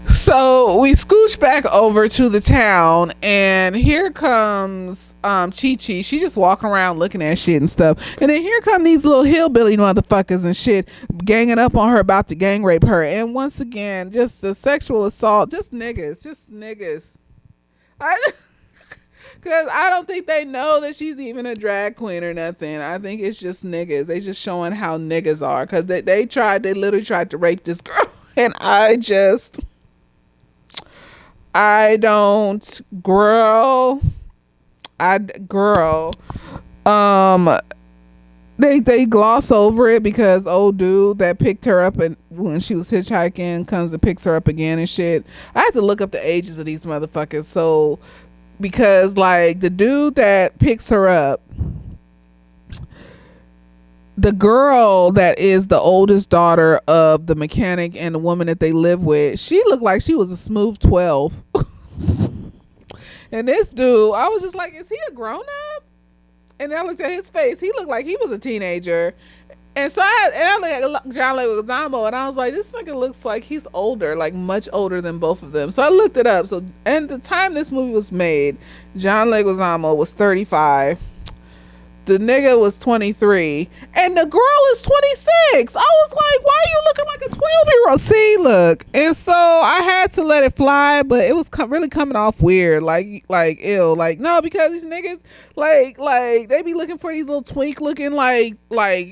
Speaker 1: So we scooch back over to the town, and here comes Chi-Chi. She just walking around looking at shit and stuff. And then here come these little hillbilly motherfuckers and shit ganging up on her, about to gang rape her. And once again, just the sexual assault, just niggas. Because I don't think they know that she's even a drag queen or nothing. I think it's just niggas. They just showing how niggas are. Because they literally tried to rape this girl. And they gloss over it because old dude that picked her up and when she was hitchhiking comes and picks her up again and shit. I had to look up the ages of these motherfuckers. So because like the dude that picks her up, the girl that is the oldest daughter of the mechanic and the woman that they live with, she looked like she was a smooth 12. And this dude, I was just like, is he a grown up? And then I looked at his face. He looked like he was a teenager. And so I looked at John Leguizamo, and I was like, this nigga looks like he's older, like much older than both of them. So I looked it up. So, and the time this movie was made, John Leguizamo was 35. The nigga was 23 and the girl is 26. I was like, why are you looking like a 12-year-old? See, look. And so I had to let it fly, but it was really coming off weird, like ill, like no, because these niggas like they be looking for these little twink looking like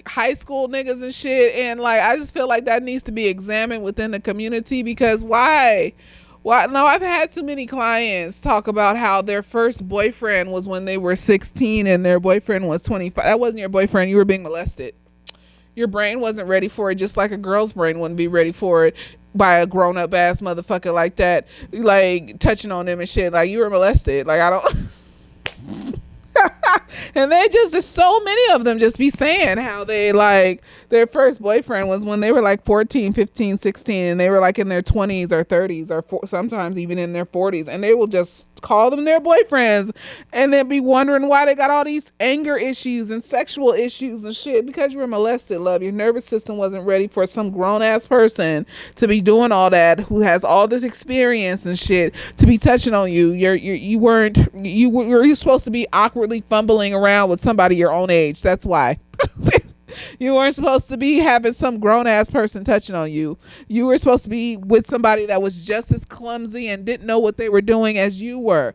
Speaker 1: high school niggas and shit, and like I just feel like that needs to be examined within the community, because why? Well, no, I've had too many clients talk about how their first boyfriend was when they were 16 and their boyfriend was 25. That wasn't your boyfriend. You were being molested. Your brain wasn't ready for it, just like a girl's brain wouldn't be ready for it by a grown-up ass motherfucker like that, like touching on them and shit. Like, you were molested. Like, I don't... And they just so many of them just be saying how they like their first boyfriend was when they were like 14, 15, 16, and they were like in their 20s or 30s or sometimes even in their 40s, and they will just call them their boyfriends and then be wondering why they got all these anger issues and sexual issues and shit, because you were molested, love. Your nervous system wasn't ready for some grown-ass person to be doing all that, who has all this experience and shit, to be touching on you. You were supposed to be awkwardly fumbling around with somebody your own age. That's why. You weren't supposed to be having some grown-ass person touching on you. You were supposed to be with somebody that was just as clumsy and didn't know what they were doing as you were.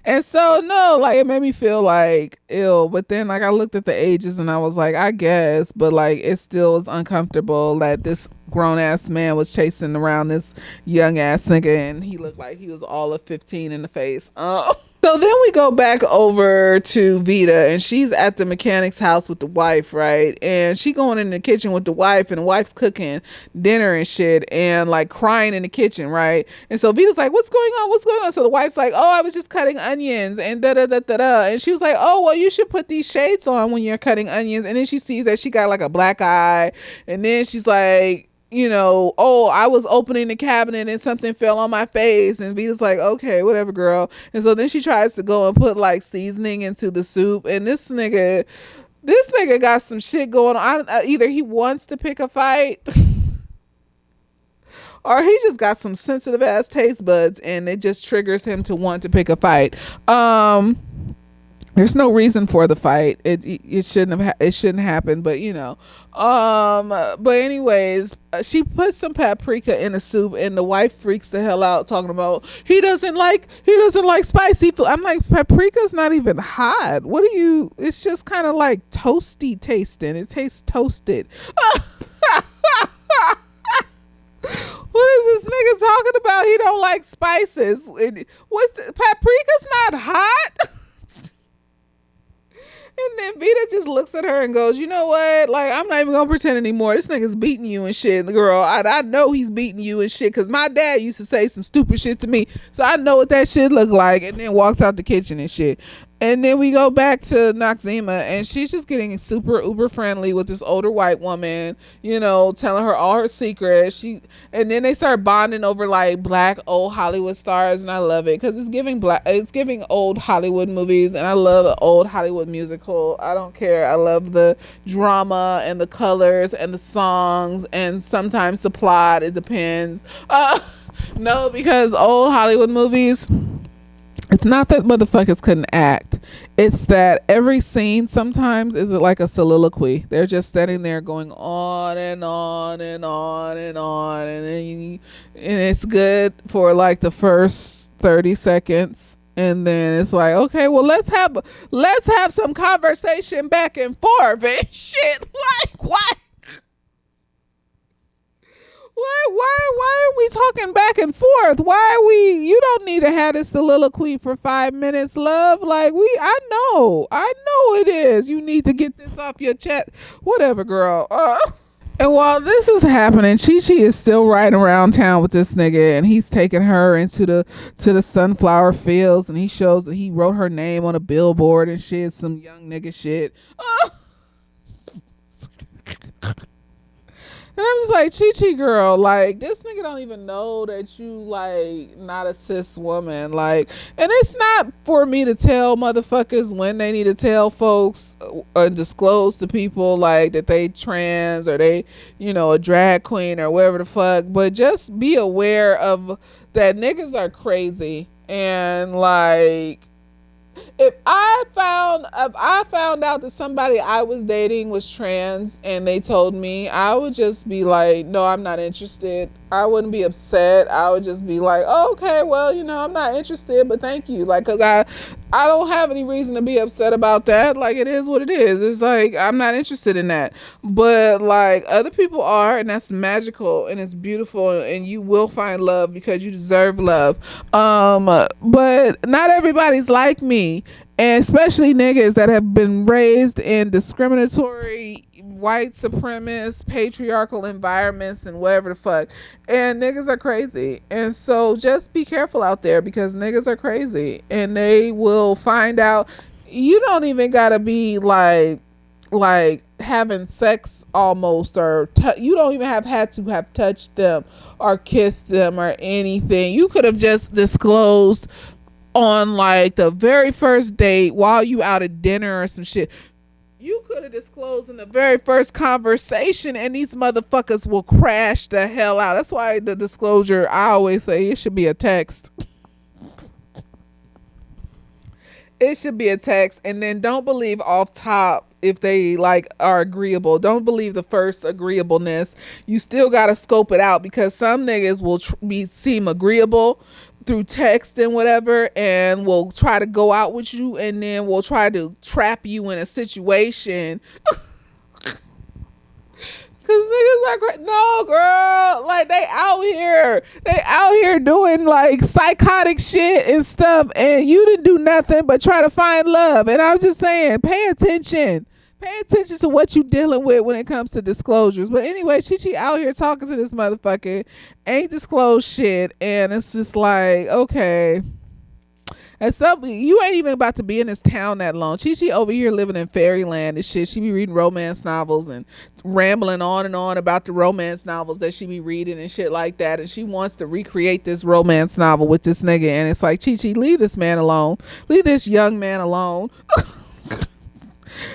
Speaker 1: And so, no, like, it made me feel, like, ill. But then, like, I looked at the ages and I was like, I guess. But, like, it still was uncomfortable that this grown-ass man was chasing around this young-ass nigga, and he looked like he was all of 15 in the face. So then we go back over to Vita, and she's at the mechanic's house with the wife, right? And she going in the kitchen with the wife, and the wife's cooking dinner and shit, and like crying in the kitchen, right? And so Vita's like, what's going on? What's going on? So the wife's like, oh, I was just cutting onions and da-da-da-da-da. And she was like, oh, well, you should put these shades on when you're cutting onions. And then she sees that she got like a black eye. And then she's like, you know, oh, I was opening the cabinet and something fell on my face. And Vita's like, okay, whatever, girl. And so then she tries to go and put like seasoning into the soup. And this nigga got some shit going on. Either he wants to pick a fight or he just got some sensitive ass taste buds and it just triggers him to want to pick a fight. There's no reason for the fight. It shouldn't happen, but you know. But anyways, she put some paprika in the soup, and the wife freaks the hell out, talking about he doesn't like spicy food. I'm like, paprika's not even hot. What do you? It's just kind of like toasty tasting. It tastes toasted. What is this nigga talking about? He don't like spices. Paprika's not hot. And then Vita just looks at her and goes, you know what? Like, I'm not even going to pretend anymore. This nigga's beating you and shit, girl. I know he's beating you and shit, because my dad used to say some stupid shit to me. So I know what that shit looked like. And then walks out the kitchen and shit. And then we go back to Noxzema, and she's just getting super uber friendly with this older white woman, you know, telling her all her secrets. And then they start bonding over like black old Hollywood stars, and I love it because it's giving old Hollywood movies, and I love an old Hollywood musical. I don't care. I love the drama and the colors and the songs and sometimes the plot. It depends. No, because old Hollywood movies, it's not that motherfuckers couldn't act. It's that every scene sometimes is like a soliloquy. They're just sitting there going on and on and on and on, and it's good for like the first 30 seconds, and then it's like, okay, well, let's have some conversation back and forth and shit. Like, what? Why are we talking back and forth? You don't need to have this soliloquy for 5 minutes, love. Like, I know it is. You need to get this off your chest. Whatever, girl. And while this is happening, Chi Chi is still riding around town with this nigga, and he's taking her into the sunflower fields, and he shows that he wrote her name on a billboard and shit, some young nigga shit. And I'm just like, Chi Chi girl, like, this nigga don't even know that you, like, not a cis woman. Like, and it's not for me to tell motherfuckers when they need to tell folks disclose to people, like, that they trans or they, a drag queen or whatever the fuck. But just be aware of that niggas are crazy. And, like, if I found out that somebody I was dating was trans and they told me, I would just be like, no, I'm not interested. I wouldn't be upset. I would just be like, oh, okay, well, I'm not interested, but thank you. Like, cause I don't have any reason to be upset about that. Like, it is what it is. It's like, I'm not interested in that. But like, other people are, and that's magical and it's beautiful, and you will find love because you deserve love. But not everybody's like me, and especially niggas that have been raised in discriminatory white supremacist patriarchal environments and whatever the fuck, and niggas are crazy. And so just be careful out there, because niggas are crazy and they will find out. You don't even gotta be like having sex almost, or you don't even have had to have touched them or kissed them or anything. You could have just disclosed on like the very first date while you out at dinner or some shit. You could have disclosed in the very first conversation, and these motherfuckers will crash the hell out. That's why the disclosure, I always say, it should be a text. It should be a text. And then don't believe off top if they like are agreeable. Don't believe the first agreeableness. You still gotta scope it out, because some niggas will seem agreeable through text and whatever, and will try to go out with you, and then will try to trap you in a situation. Cause niggas are great. No, girl, like they out here doing like psychotic shit and stuff, and you didn't do nothing but try to find love. And I'm just saying, pay attention to what you dealing with when it comes to disclosures. But anyway, Chi Chi out here talking to this motherfucker, ain't disclosed shit, and it's just like, okay. And you ain't even about to be in this town that long. Chi Chi over here living in fairyland and shit. She be reading romance novels and rambling on and on about the romance novels that she be reading and shit like that. And she wants to recreate this romance novel with this nigga. And it's like, Chi Chi, leave this man alone. Leave this young man alone.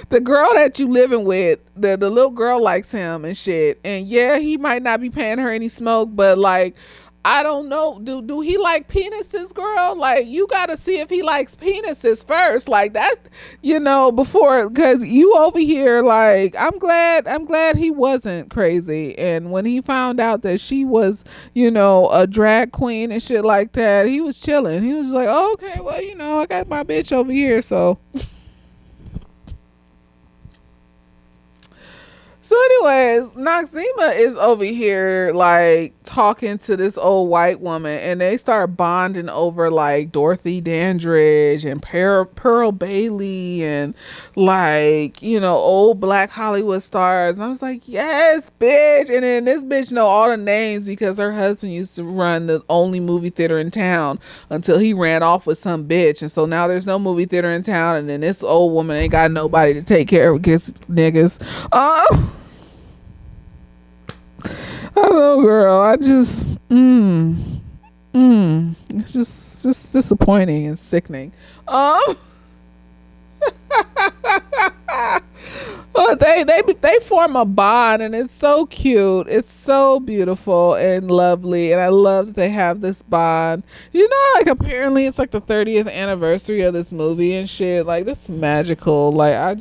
Speaker 1: The girl that you living with, the little girl likes him and shit. And yeah, he might not be paying her any smoke, but like, I don't know. Do he like penises, girl? Like, you gotta see if he likes penises first. Like that, before, because you over here, like, I'm glad he wasn't crazy. And when he found out that she was, a drag queen and shit like that, he was chilling. He was like, oh, okay, well, I got my bitch over here, so. So anyways, Noxzema is over here like talking to this old white woman, and they start bonding over like Dorothy Dandridge and Pearl Bailey and like, old black Hollywood stars. And I was like, yes, bitch. And then this bitch know all the names because her husband used to run the only movie theater in town until he ran off with some bitch. And so now there's no movie theater in town, and then this old woman ain't got nobody to take care of his niggas. Oh, girl, I just, it's just disappointing and sickening. But they form a bond, and it's so cute. It's so beautiful and lovely, and I love that they have this bond. Like apparently it's like the 30th anniversary of this movie and shit. Like, that's magical. Like, I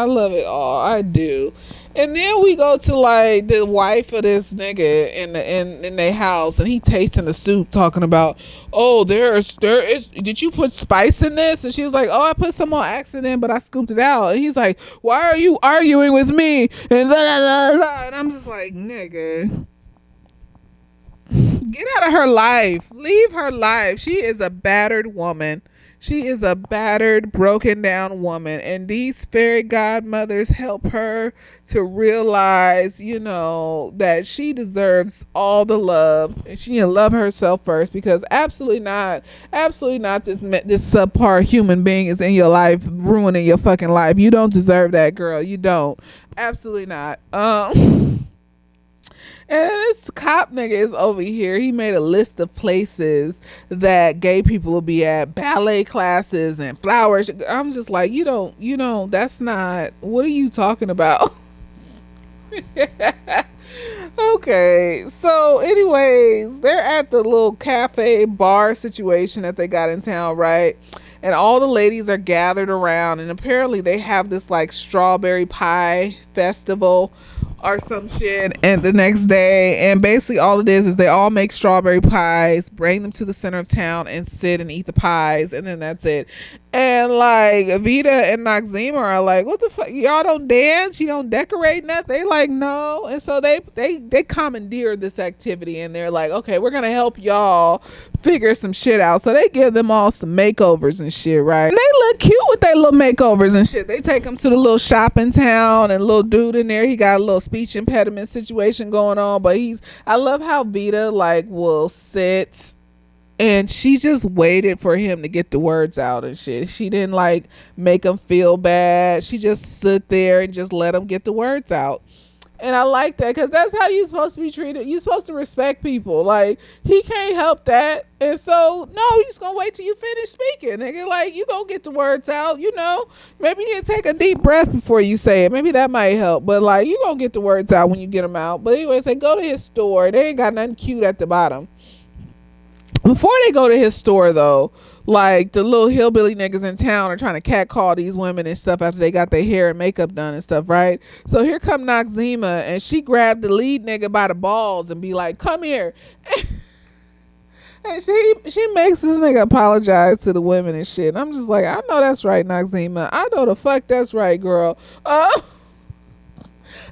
Speaker 1: love it all. I do. And then we go to like the wife of this nigga in their house, and he tasting the soup, talking about, oh, there is did you put spice in this? And she was like, oh, I put some on accident, but I scooped it out. And he's like, why are you arguing with me? And blah, blah, blah, blah. And I'm just like, nigga, get out of her life. Leave her life. She is a battered woman. She is a battered, broken down woman, and these fairy godmothers help her to realize, that she deserves all the love, and she need to love herself first, because absolutely not this subpar human being is in your life ruining your fucking life. You don't deserve that, girl. You don't. Absolutely not. And this cop nigga is over here. He made a list of places that gay people will be at, ballet classes and flowers. I'm just like, that's not, what are you talking about? Okay, so anyways, they're at the little cafe bar situation that they got in town, right? And all the ladies are gathered around, and apparently they have this like strawberry pie festival or some shit, and the next day, and basically all it is they all make strawberry pies, bring them to the center of town, and sit and eat the pies, and then that's it. And like Vita and Noxzema are like, what the fuck, y'all don't dance, you don't decorate nothing? They like, no. And so they commandeer this activity, and they're like, okay, we're gonna help y'all figure some shit out. So they give them all some makeovers and shit, right? And they look cute with their little makeovers and shit. They take them to the little shop in town, and little dude in there, he got a little speech impediment situation going on, but I love how Vita like will sit, and she just waited for him to get the words out and shit. She didn't like make him feel bad. She just sit there and just let him get the words out. And I like that, because that's how you're supposed to be treated. You're supposed to respect people. Like, he can't help that. And so, no, he's going to wait till you finish speaking. Nigga, like, you going to get the words out, Maybe you need to take a deep breath before you say it. Maybe that might help. But, like, you going to get the words out when you get them out. But anyways, they go to his store. They ain't got nothing cute at the bottom. Before they go to his store, though, like, the little hillbilly niggas in town are trying to catcall these women and stuff after they got their hair and makeup done and stuff, right? So here come Noxzema, and she grabbed the lead nigga by the balls and be like, come here. And she makes this nigga apologize to the women and shit. And I'm just like, I know that's right, Noxzema. I know the fuck that's right, girl.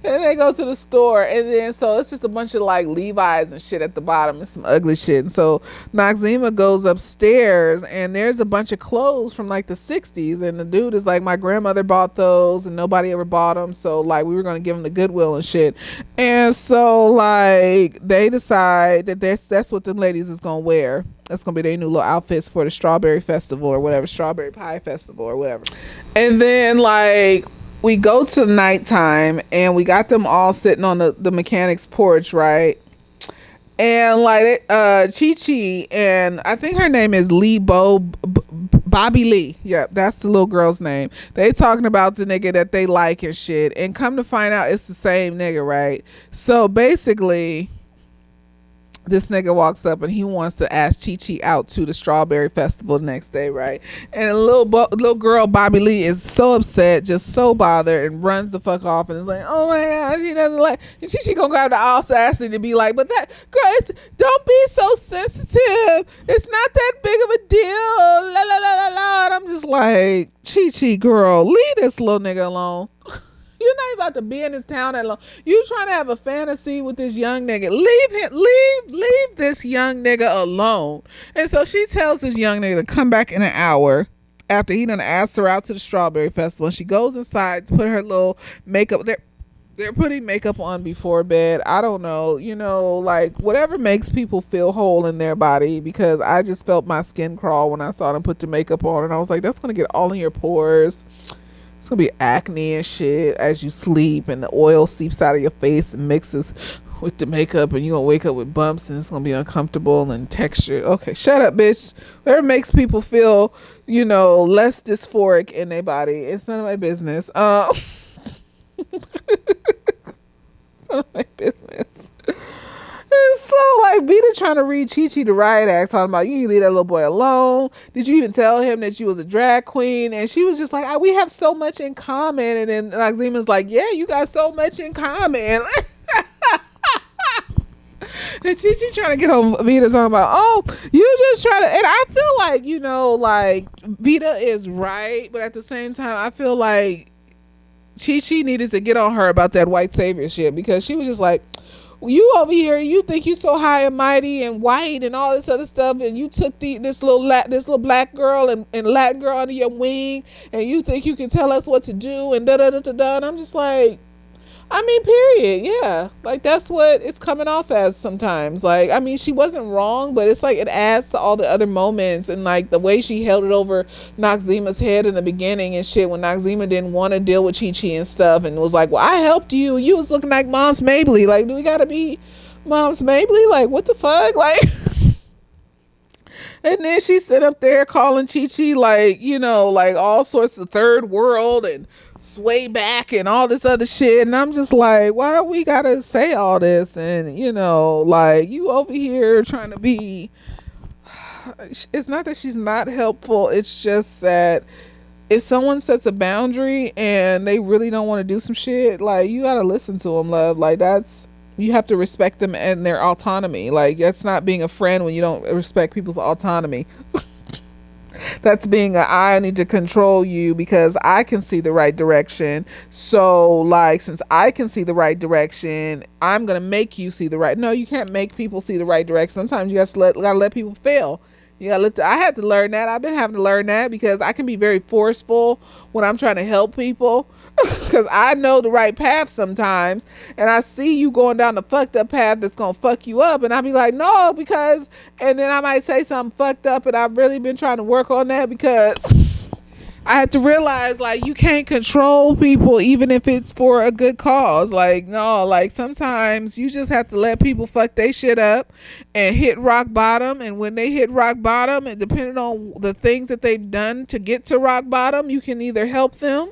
Speaker 1: And they go to the store, and then so it's just a bunch of like Levi's and shit at the bottom and some ugly shit. And so Noxzema goes upstairs, and there's a bunch of clothes from like the 60s, and the dude is like, my grandmother bought those and nobody ever bought them, so like we were gonna give them to Goodwill and shit. And so like they decide that that's what them ladies is gonna wear. That's gonna be their new little outfits for the strawberry festival or whatever, strawberry pie festival or whatever. And then like we go to nighttime, and we got them all sitting on the mechanic's porch, right? And like Chi-Chi, and I think her name is Bobby Lee. Yeah, that's the little girl's name. They talking about the nigga that they like and shit. And come to find out, it's the same nigga, right? So basically, this nigga walks up and he wants to ask Chi-Chi out to the strawberry festival the next day, right? And a little girl, Bobby Lee, is so upset, just so bothered, and runs the fuck off and is like, oh my god, she doesn't like. And Chi-Chi gonna grab the audacity to be like, but that girl, don't be so sensitive. It's not that big of a deal. La la la la la. And I'm just like, Chi-Chi, girl, leave this little nigga alone. You're not about to be in this town that long. You trying to have a fantasy with this young nigga. Leave this young nigga alone. And so she tells this young nigga to come back in an hour after he done asked her out to the strawberry festival. And she goes inside to put her little makeup. They're putting makeup on before bed. I don't know, like whatever makes people feel whole in their body, because I just felt my skin crawl when I saw them put the makeup on, and I was like, that's going to get all in your pores. It's gonna be acne and shit as you sleep, and the oil seeps out of your face and mixes with the makeup, and you're gonna wake up with bumps, and it's gonna be uncomfortable and textured. Okay, shut up, bitch. Whatever makes people feel, less dysphoric in their body, it's none of my business. It's none of my business. And so like Vita trying to read Chi-Chi the riot act, talking about, you need to leave that little boy alone. Did you even tell him that you was a drag queen? And she was just like, we have so much in common. And then Noxzema's like, yeah, you got so much in common. And Chi-Chi trying to get on Vita talking about, you just trying to, and I feel like, like Vita is right, but at the same time I feel like Chi-Chi needed to get on her about that white savior shit, because she was just like, You over here, you think you so high and mighty and white and all this other stuff, and you took this little black girl and Latin girl under your wing, and you think you can tell us what to do and da da da da da. And I'm just like, I mean, period. Yeah. Like, that's what it's coming off as sometimes. Like, I mean, she wasn't wrong, but it's like it adds to all the other moments. And like the way she held it over Noxema's head in the beginning and shit when Noxema didn't want to deal with Chi Chi and stuff and was like, well, I helped you. You was looking like Mom's Mabley. Like, do we got to be Mom's Mabley? Like, what the fuck? Like, and then she sit up there calling Chi Chi like, you know, like all sorts of third world and sway back and all this other shit. And I'm just like, why we gotta say all this? And, you know, like, you over here trying to be, it's not that she's not helpful. It's just that if someone sets a boundary and they really don't want to do some shit, like, you gotta listen to them, love. Like, that's, you have to respect them and their autonomy. Like, that's not being a friend when you don't respect people's autonomy. That's being I need to control you because I can see the right direction. So, like, since I can see the right direction, I'm gonna make you see the right. No, you can't make people see the right direction. Sometimes you gotta let people fail. Yeah, I had to learn that. I've been having to learn that because I can be very forceful when I'm trying to help people because I know the right path sometimes, and I see you going down the fucked up path that's gonna fuck you up, and I'll be like, no, because, and then I might say something fucked up, and I've really been trying to work on that because I had to realize, like, you can't control people even if it's for a good cause. Like, no, like, sometimes you just have to let people fuck they shit up and hit rock bottom. And when they hit rock bottom, and depending on the things that they've done to get to rock bottom, you can either help them,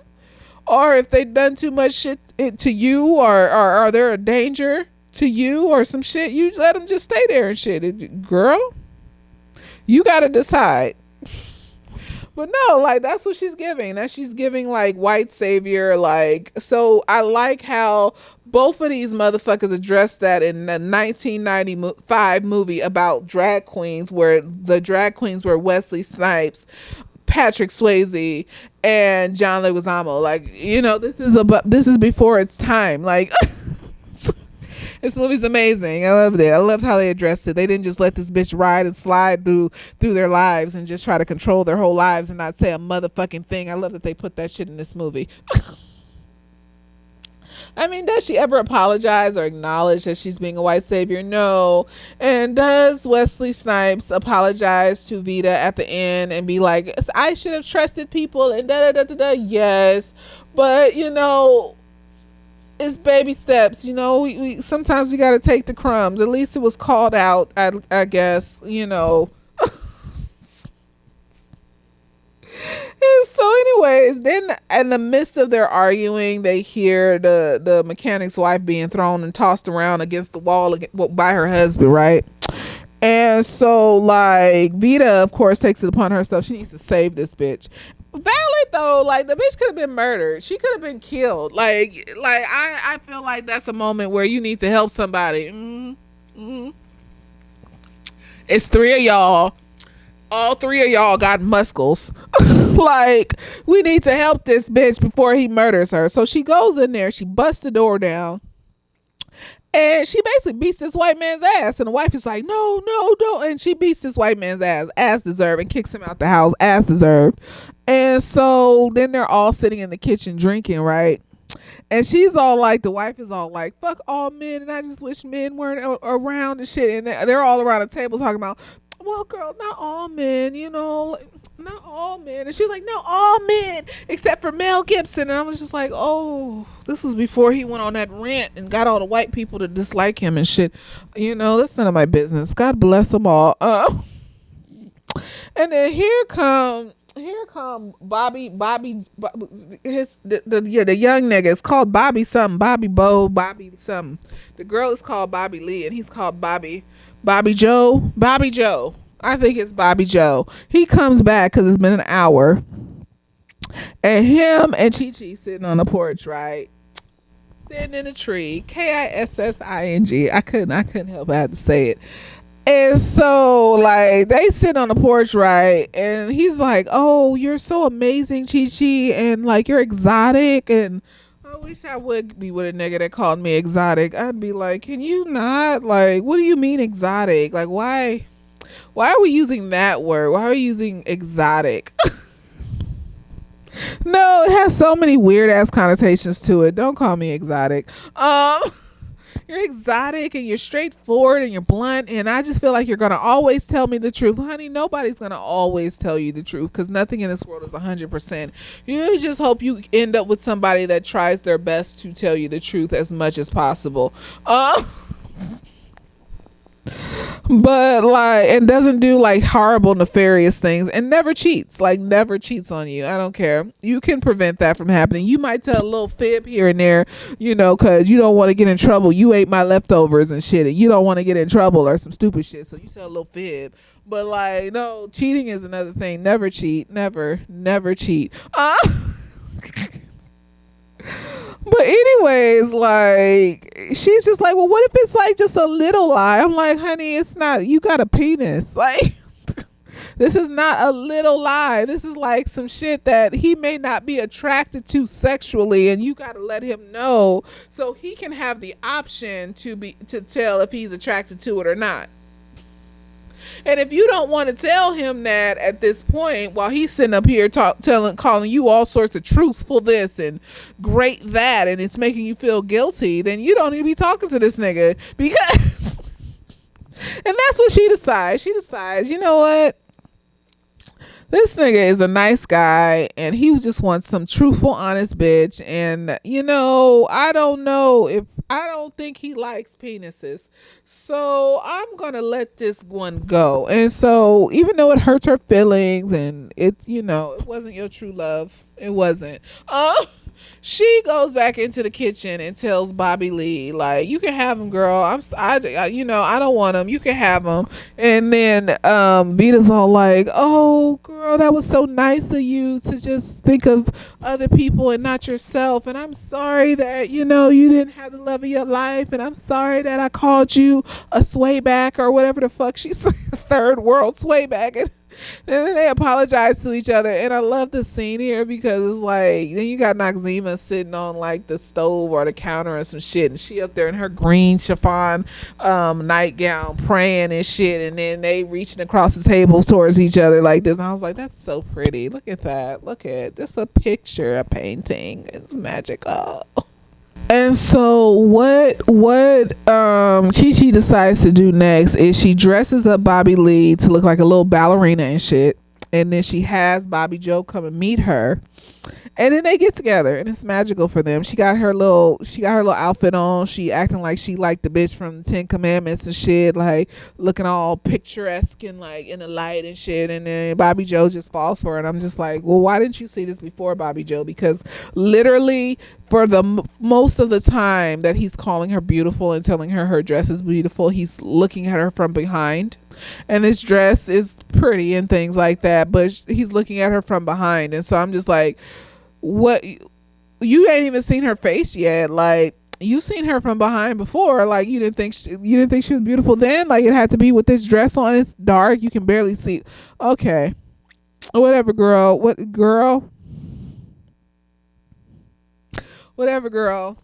Speaker 1: or if they've done too much shit to you, or they're a danger to you or some shit, you let them just stay there and shit. Girl, you got to decide. But no, like, that's what she's giving. That she's giving, like, white savior. Like, so I like how both of these motherfuckers addressed that in the 1995 movie about drag queens, where the drag queens were Wesley Snipes, Patrick Swayze, and John Leguizamo. Like, you know, this is before its time. Like, this movie's amazing. I loved it. I loved how they addressed it. They didn't just let this bitch ride and slide through their lives and just try to control their whole lives and not say a motherfucking thing. I love that they put that shit in this movie. I mean, does she ever apologize or acknowledge that she's being a white savior? No. And does Wesley Snipes apologize to Vita at the end and be like, I should have trusted people and da da da da da? Yes. But, you know, it's baby steps. You know, we sometimes we got to take the crumbs. At least it was called out, I guess, you know. And so anyways, then in the midst of their arguing, they hear the mechanic's wife being thrown and tossed around against the wall by her husband, right? And so, like, Vita, of course, takes it upon herself. She needs to save this bitch. Valid though, like, the bitch could have been murdered. She could have been killed. Like I feel like that's a moment where you need to help somebody. It's three of y'all. All three of y'all got muscles. Like, we need to help this bitch before he murders her. So she goes in there, she busts the door down, and she basically beats this white man's ass. And the wife is like, no, don't. And she beats this white man's ass, as deserved, and kicks him out the house, as deserved. And so then they're all sitting in the kitchen drinking, right? And she's all like, the wife is all like, fuck all men, and I just wish men weren't around and shit. And they're all around the table talking about, well, girl, not all men, you know, not all men. And she's like, no, all men except for Mel Gibson. And I was just like, oh, this was before he went on that rant and got all the white people to dislike him and shit. You know, that's none of my business. God bless them all. And then here come Bobby, the young nigga is called Bobby something, Bobby something. The girl is called Bobby Lee, and he's called Bobby Joe. I think it's Bobby Joe. He comes back because it's been an hour, and him and Chi Chi sitting on the porch, right? Sitting in a tree. Kissing. I couldn't help. I had to say it. And so, like, they sit on the porch, right? And he's like, oh, you're so amazing, Chi Chi, and like, you're exotic. And I wish I would be with a nigga that called me exotic. I'd be like, can you not? Like, what do you mean exotic? Like, why are we using that word? Why are we using exotic? No, it has so many weird ass connotations to it. Don't call me exotic. You're exotic and you're straightforward and you're blunt, and I just feel like you're gonna always tell me the truth. Honey, nobody's gonna always tell you the truth, because nothing in this world is 100%. You just hope you end up with somebody that tries their best to tell you the truth as much as possible. But like, and doesn't do like horrible nefarious things, and never cheats, like never cheats on you. I don't care. You can prevent that from happening. You might tell a little fib here and there, you know, because you don't want to get in trouble. You ate my leftovers and shit, and you don't want to get in trouble or some stupid shit, so you tell a little fib. But like, no, cheating is another thing. Never cheat. Never cheat. But anyways, like, she's just like, well, what if it's like just a little lie? I'm like, honey, it's not. You got a penis. Like, this is not a little lie. This is like some shit that he may not be attracted to sexually, and you got to let him know so he can have the option to tell if he's attracted to it or not. And if you don't want to tell him that at this point, while he's sitting up here calling you all sorts of truthful this and great that, and it's making you feel guilty, then you don't need to be talking to this nigga, because and that's what she decides. She decides, you know what? This nigga is a nice guy, and he just wants some truthful, honest bitch. And, you know, I don't think he likes penises. So I'm going to let this one go. And so even though it hurts her feelings, and it's, you know, it wasn't your true love. It wasn't. She goes back into the kitchen and tells Bobby Lee, like, you can have him, girl. I don't want him. You can have him. And then Vita's all like, oh, girl, that was so nice of you to just think of other people and not yourself. And I'm sorry that, you know, you didn't have the love of your life. And I'm sorry that I called you a swayback or whatever the fuck she said, third world swayback. And then they apologize to each other, and I love the scene here because it's like, then you got Noxzema sitting on like the stove or the counter or some shit, and she up there in her green chiffon nightgown praying and shit, and then they reaching across the table towards each other like this, and I was like, that's so pretty. Look at that. Look at this, a picture, a painting. It's magical. And so what Chi-Chi decides to do next is she dresses up Bobby Lee to look like a little ballerina and shit, and then she has Bobby Joe come and meet her, and then they get together, and it's magical for them. She got her little outfit on. She acting like she like the bitch from the 10 Commandments and shit, like looking all picturesque and like in the light and shit. And then Bobby Joe just falls for it. And I'm just like, well, why didn't you see this before, Bobby Joe? Because literally for the most of the time that he's calling her beautiful and telling her dress is beautiful, he's looking at her from behind. And this dress is pretty and things like that, but he's looking at her from behind. And so I'm just like, what? You ain't even seen her face yet. Like, you seen her from behind before. Like, you didn't think she was beautiful then. Like, it had to be with this dress on. It's dark. You can barely see. Okay, whatever, girl. Whatever, girl.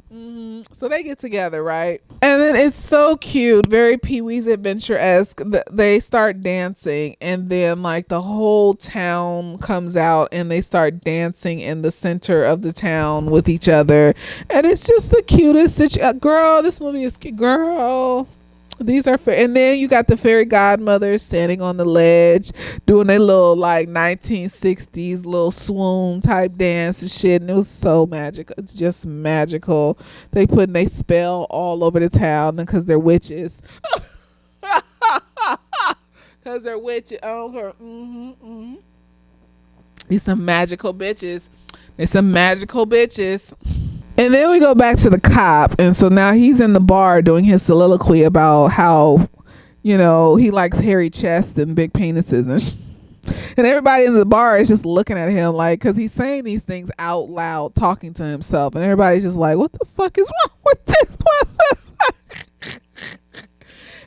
Speaker 1: So they get together, right? And then it's so cute, very Pee-wee's Adventure-esque. They start dancing, and then like the whole town comes out, and they start dancing in the center of the town with each other, and it's just the cutest. Girl, this movie is cute, girl. These are and then you got the fairy godmother standing on the ledge doing a little like 1960s little swoon type dance and shit, and it was so magical. It's just magical. They spell all over the town because they're witches. Because they're witches. These some magical bitches. There's some magical bitches. And then we go back to the cop, and so now he's in the bar doing his soliloquy about how, you know, he likes hairy chests and big penises, and everybody in the bar is just looking at him like, because he's saying these things out loud, talking to himself, and everybody's just like, what the fuck is wrong with this?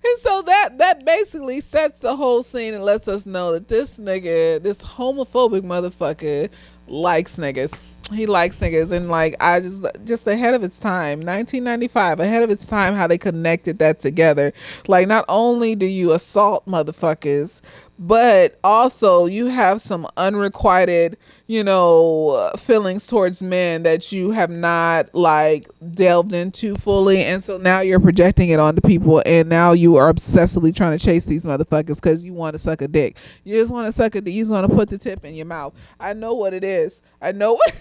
Speaker 1: And so that basically sets the whole scene and lets us know that this nigga, this homophobic motherfucker, likes niggas. He likes niggas, and like I just ahead of its time, 1995, ahead of its time, how they connected that together. Like, not only do you assault motherfuckers, but also you have some unrequited, feelings towards men that you have not like delved into fully, and so now you're projecting it onto people, and now you are obsessively trying to chase these motherfuckers because you want to suck a dick. You just want to suck a dick. You just want to put the tip in your mouth. I know what it is. I know what.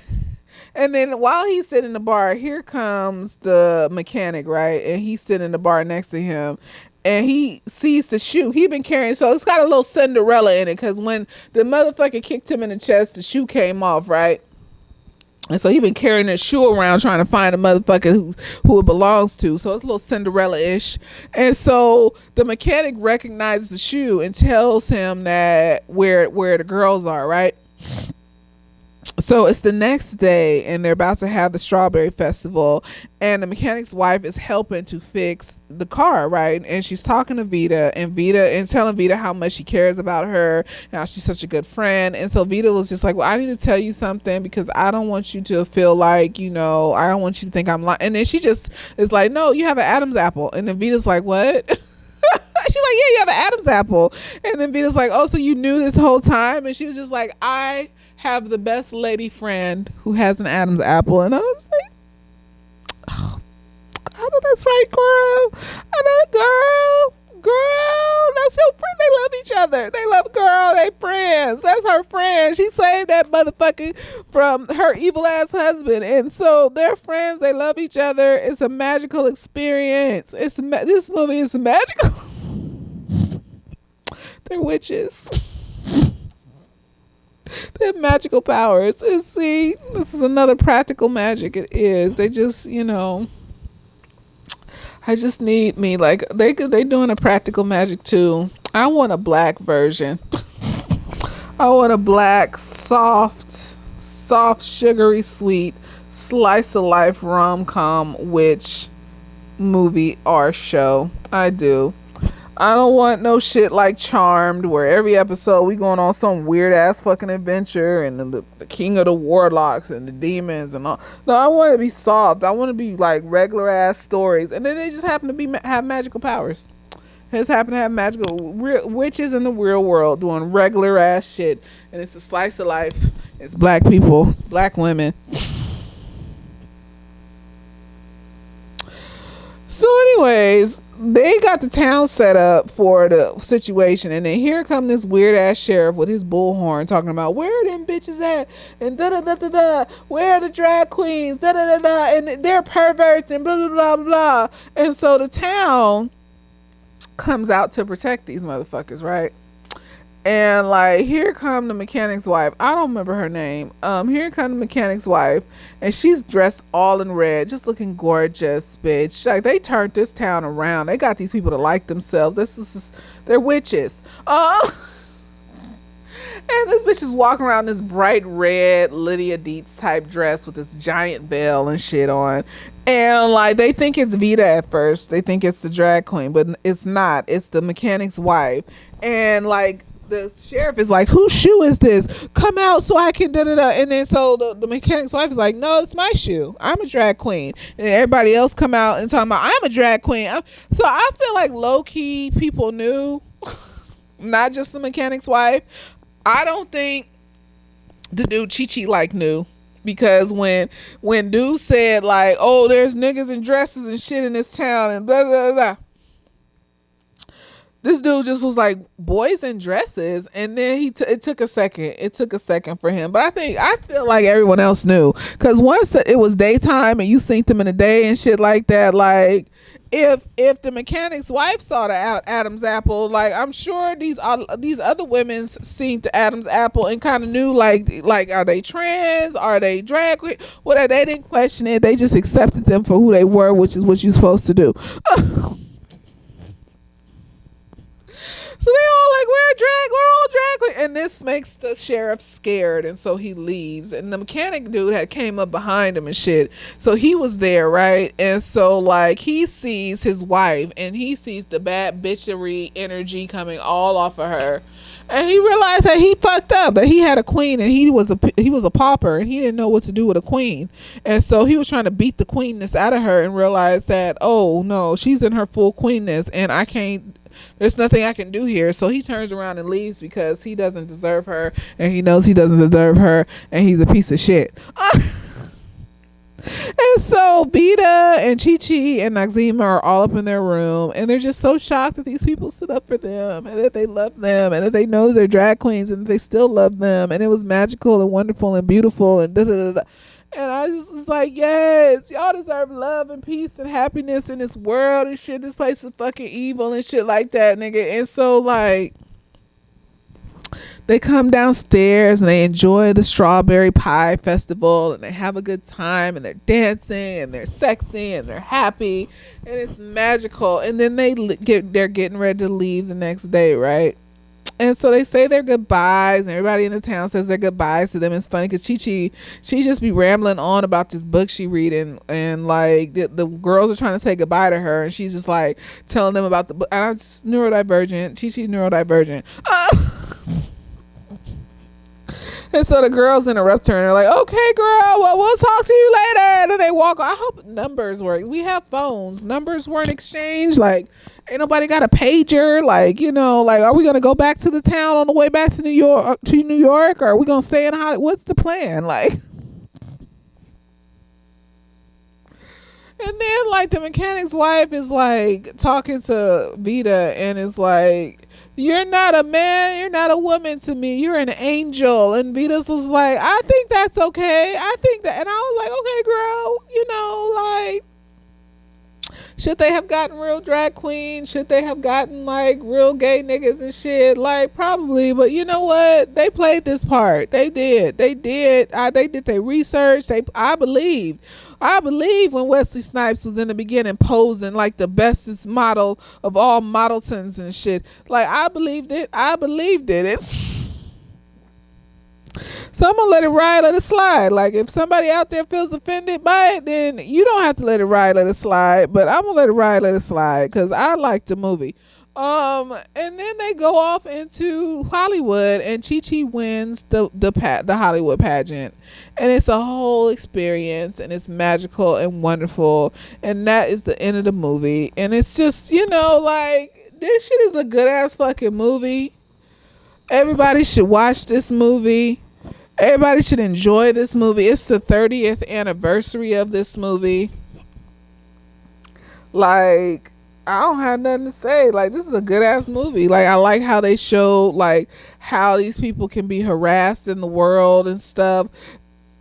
Speaker 1: And then while he's sitting in the bar, here comes the mechanic, right? And he's sitting in the bar next to him, and he sees the shoe he been carrying. So it's got a little Cinderella in it, because when the motherfucker kicked him in the chest, the shoe came off, right? And so he been carrying his shoe around trying to find a motherfucker who it belongs to. So it's a little Cinderella-ish. And so the mechanic recognizes the shoe and tells him that where the girls are, right? So it's the next day, and they're about to have the strawberry festival, and the mechanic's wife is helping to fix the car, right? And she's talking to Vita, and telling Vita how much she cares about her, and how she's such a good friend. And so Vita was just like, well, I need to tell you something, because I don't want you to feel like, I don't want you to think I'm lying. And then she just is like, no, you have an Adam's apple. And then Vita's like, what? She's like, yeah, you have an Adam's apple. And then Vita's like, oh, so you knew this whole time? And she was just like, I have the best lady friend who has an Adam's apple. And I was like, oh, I know that's right, girl. I know, girl, that's your friend. They love each other. They love girl. They friends. That's her friend. She saved that motherfucker from her evil ass husband, and so they're friends. They love each other. It's a magical experience. This movie is magical. They're witches. They have magical powers. And see, this is another practical magic. It is. They just, I just need me, like, they doing a practical magic too. I want a black version. I want a black, soft, sugary, sweet, slice of life rom-com witch movie or show. I do. I don't want no shit like Charmed, where every episode we going on some weird ass fucking adventure, and the king of the warlocks and the demons and all. No, I want to be soft. I want to be like regular ass stories, and then they just happen to have magical powers. They just happen to have magical witches in the real world doing regular ass shit, and it's a slice of life. It's black people, it's black women. So anyways, they got the town set up for the situation, and then here come this weird ass sheriff with his bullhorn talking about where are them bitches at, and da da da da da, where are the drag queens, da da da da, and they're perverts and blah blah blah blah. And so the town comes out to protect these motherfuckers, right? And like, here come the mechanic's wife. I don't remember her name. Here come the mechanic's wife, and she's dressed all in red, just looking gorgeous, bitch. Like, they turned this town around. They got these people to like themselves. They're witches. And this bitch is walking around this bright red Lydia Dietz type dress with this giant veil and shit on. And like, they think it's Vita at first. They think it's the drag queen, but it's not. It's the mechanic's wife. And like, the sheriff is like, whose shoe is this? Come out so I can da-da-da. And then so the mechanic's wife is like, no, it's my shoe. I'm a drag queen. And everybody else come out and talking about, I'm a drag queen. So I feel like low-key people knew, not just the mechanic's wife. I don't think the dude Chi-Chi like knew, because when dude said like, oh, there's niggas in dresses and shit in this town and blah blah blah, this dude just was like, boys in dresses. And then it took a second for him, but I feel like everyone else knew, because once it was daytime and you seen them in the day and shit like that, like, if the mechanic's wife saw the Adam's apple, like, I'm sure these other women seen the Adam's apple and kind of knew, like are they trans, are they drag queen, whatever. They didn't question it, they just accepted them for who they were, which is what you're supposed to do. So they all like, we're all drag queen. And this makes the sheriff scared, and so he leaves. And the mechanic dude had came up behind him and shit, so he was there, right? And so like he sees his wife, and he sees the bad bitchery energy coming all off of her, and he realized that he fucked up, that he had a queen, and he was a pauper, and he didn't know what to do with a queen. And so he was trying to beat the queenness out of her, and realized that, oh no, she's in her full queenness, and I can't, there's nothing I can do here. So he turns around and leaves, because he doesn't deserve her, and he knows he doesn't deserve her, and he's a piece of shit. And so Vita and Chi Chi and Noxzema are all up in their room, and they're just so shocked that these people stood up for them, and that they love them, and that they know they're drag queens, and that they still love them, and it was magical and wonderful and beautiful and da da da da. And I just was like, yes, y'all deserve love and peace and happiness in this world and shit. This place is fucking evil and shit like that, nigga. And so like, they come downstairs and they enjoy the strawberry pie festival, and they have a good time, and they're dancing and they're sexy and they're happy, and it's magical. And then they're getting ready to leave the next day, right? And so they say their goodbyes, and everybody in the town says their goodbyes to them. It's funny because she just be rambling on about this book she reading, and like the girls are trying to say goodbye to her, and she's just like telling them about the book. And I'm just neurodivergent. Chi's neurodivergent. And so the girls interrupt her, and they're like, okay, girl, well, we'll talk to you later. And then they walk on. I hope numbers work. We have phones. Numbers weren't exchanged. Like, ain't nobody got a pager. Like, you know, like, are we going to go back to the town on the way back to New York? Or are we going to stay in Hollywood? What's the plan? Like, and then like the mechanic's wife is like talking to Vita, and is like, you're not a man, you're not a woman to me, you're an angel. And Vita's was like, I think that's okay, I think that. And I was like, okay, girl, you know, like, should they have gotten real drag queens? Should they have gotten like real gay niggas and shit? Like, probably. But you know what? They played this part. They did their research. I believe when Wesley Snipes was in the beginning posing like the bestest model of all modeltons and shit. Like, I believed it. It's so I'm gonna let it ride, let it slide. Like, if somebody out there feels offended by it, then you don't have to let it ride, let it slide. But I'm gonna let it ride, let it slide, because I like the movie. And then they go off into Hollywood, and Chi Chi wins the Hollywood pageant, and it's a whole experience, and it's magical and wonderful, and that is the end of the movie. And it's just, you know, like, this shit is a good ass fucking movie. Everybody should watch this movie. Everybody should enjoy this movie. It's the 30th anniversary of this movie. Like, I don't have nothing to say. Like, this is a good ass movie. Like, I like how they show like how these people can be harassed in the world and stuff,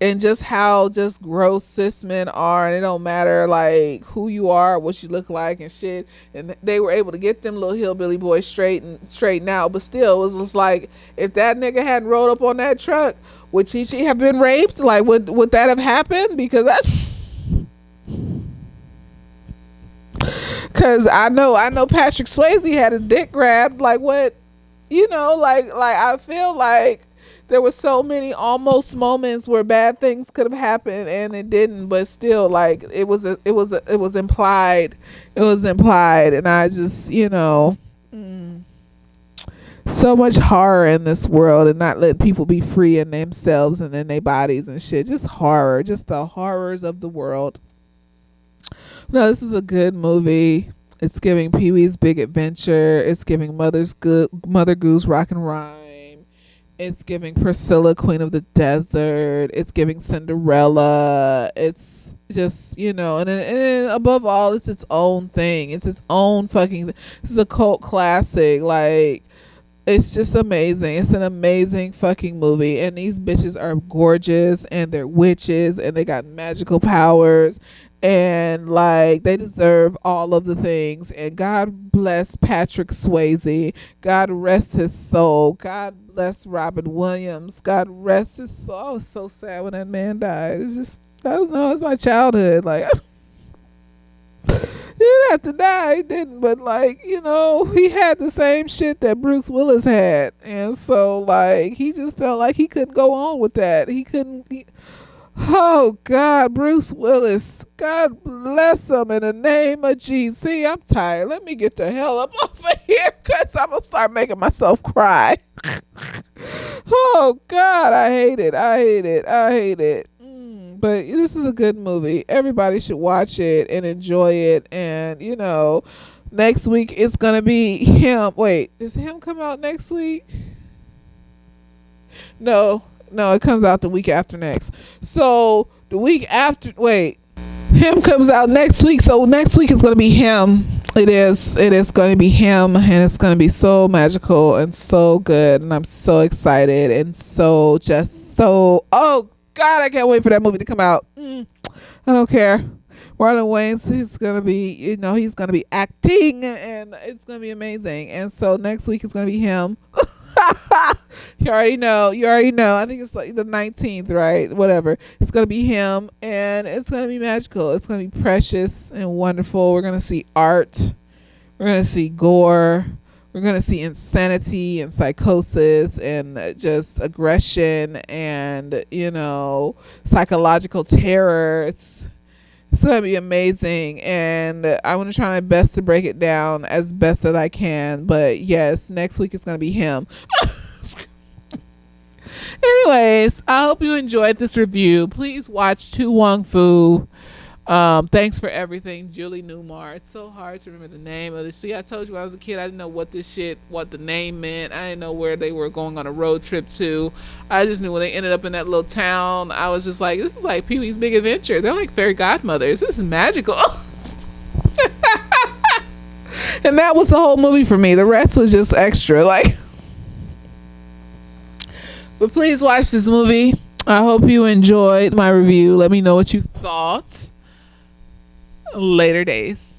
Speaker 1: and just how just gross cis men are, and it don't matter like who you are, what you look like and shit. And they were able to get them little hillbilly boys straightened out. But still, it was just like, if that nigga hadn't rolled up on that truck, would Chi Chi have been raped? Like, would that have happened? Because I know Patrick Swayze had his dick grabbed. Like, what, you know, like I feel like there were so many almost moments where bad things could have happened and it didn't, but still, like, it was implied. It was implied, and I just, you know, so much horror in this world, and not letting people be free in themselves and in their bodies and shit. Just horror, just the horrors of the world. No, this is a good movie. It's giving Pee-wee's Big Adventure. It's giving Mother Goose Rock and Rhyme. It's giving Priscilla, Queen of the Desert. It's giving Cinderella. It's just, you know, and above all, it's its own thing. It's its own fucking, this is a cult classic. Like, it's just amazing. It's an amazing fucking movie. And these bitches are gorgeous, and they're witches, and they got magical powers. And like, they deserve all of the things. And God bless Patrick Swayze. God rest his soul. God bless Robin Williams. God rest his soul. I was so sad when that man died. It's just, I don't know, it's my childhood. Like, you have to die. He didn't, but like, he had the same shit that Bruce Willis had, and so like he just felt like he couldn't go on with that. He couldn't. Oh God, Bruce Willis. God bless him in the name of Jesus. See, I'm tired. Let me get the hell up off of here because I'm gonna start making myself cry. Oh God, I hate it. I hate it. I hate it. But this is a good movie. Everybody should watch it and enjoy it. And next week it's gonna be him. Wait, does him come out next week? No, it comes out the week after next. So the week after, wait, him comes out next week. So next week is going to be him. It is going to be him, and it's going to be so magical and so good. And I'm so excited and oh God, I can't wait for that movie to come out. I don't care. Marlon Wayans, he's gonna be acting, and it's gonna be amazing. And so next week is gonna be him. You already know. I think it's like the 19th, right? Whatever. It's gonna be him, and it's gonna be magical. It's gonna be precious and wonderful. We're gonna see art. We're gonna see gore. We're gonna see insanity and psychosis and just aggression and psychological terror. It's going to be amazing, and I want to try my best to break it down as best that I can. But yes, next week is going to be him. Anyways, I hope you enjoyed this review. Please watch To Wong Foo. Thanks for everything, Julie Newmar. It's so hard to remember the name of this. See, I told you when I was a kid, I didn't know what the name meant. I didn't know where they were going on a road trip to. I just knew when they ended up in that little town, I was just like, this is like Pee-wee's Big Adventure. They're like fairy godmothers. This is magical. And that was the whole movie for me. The rest was just extra. But please watch this movie. I hope you enjoyed my review. Let me know what you thought. Later days.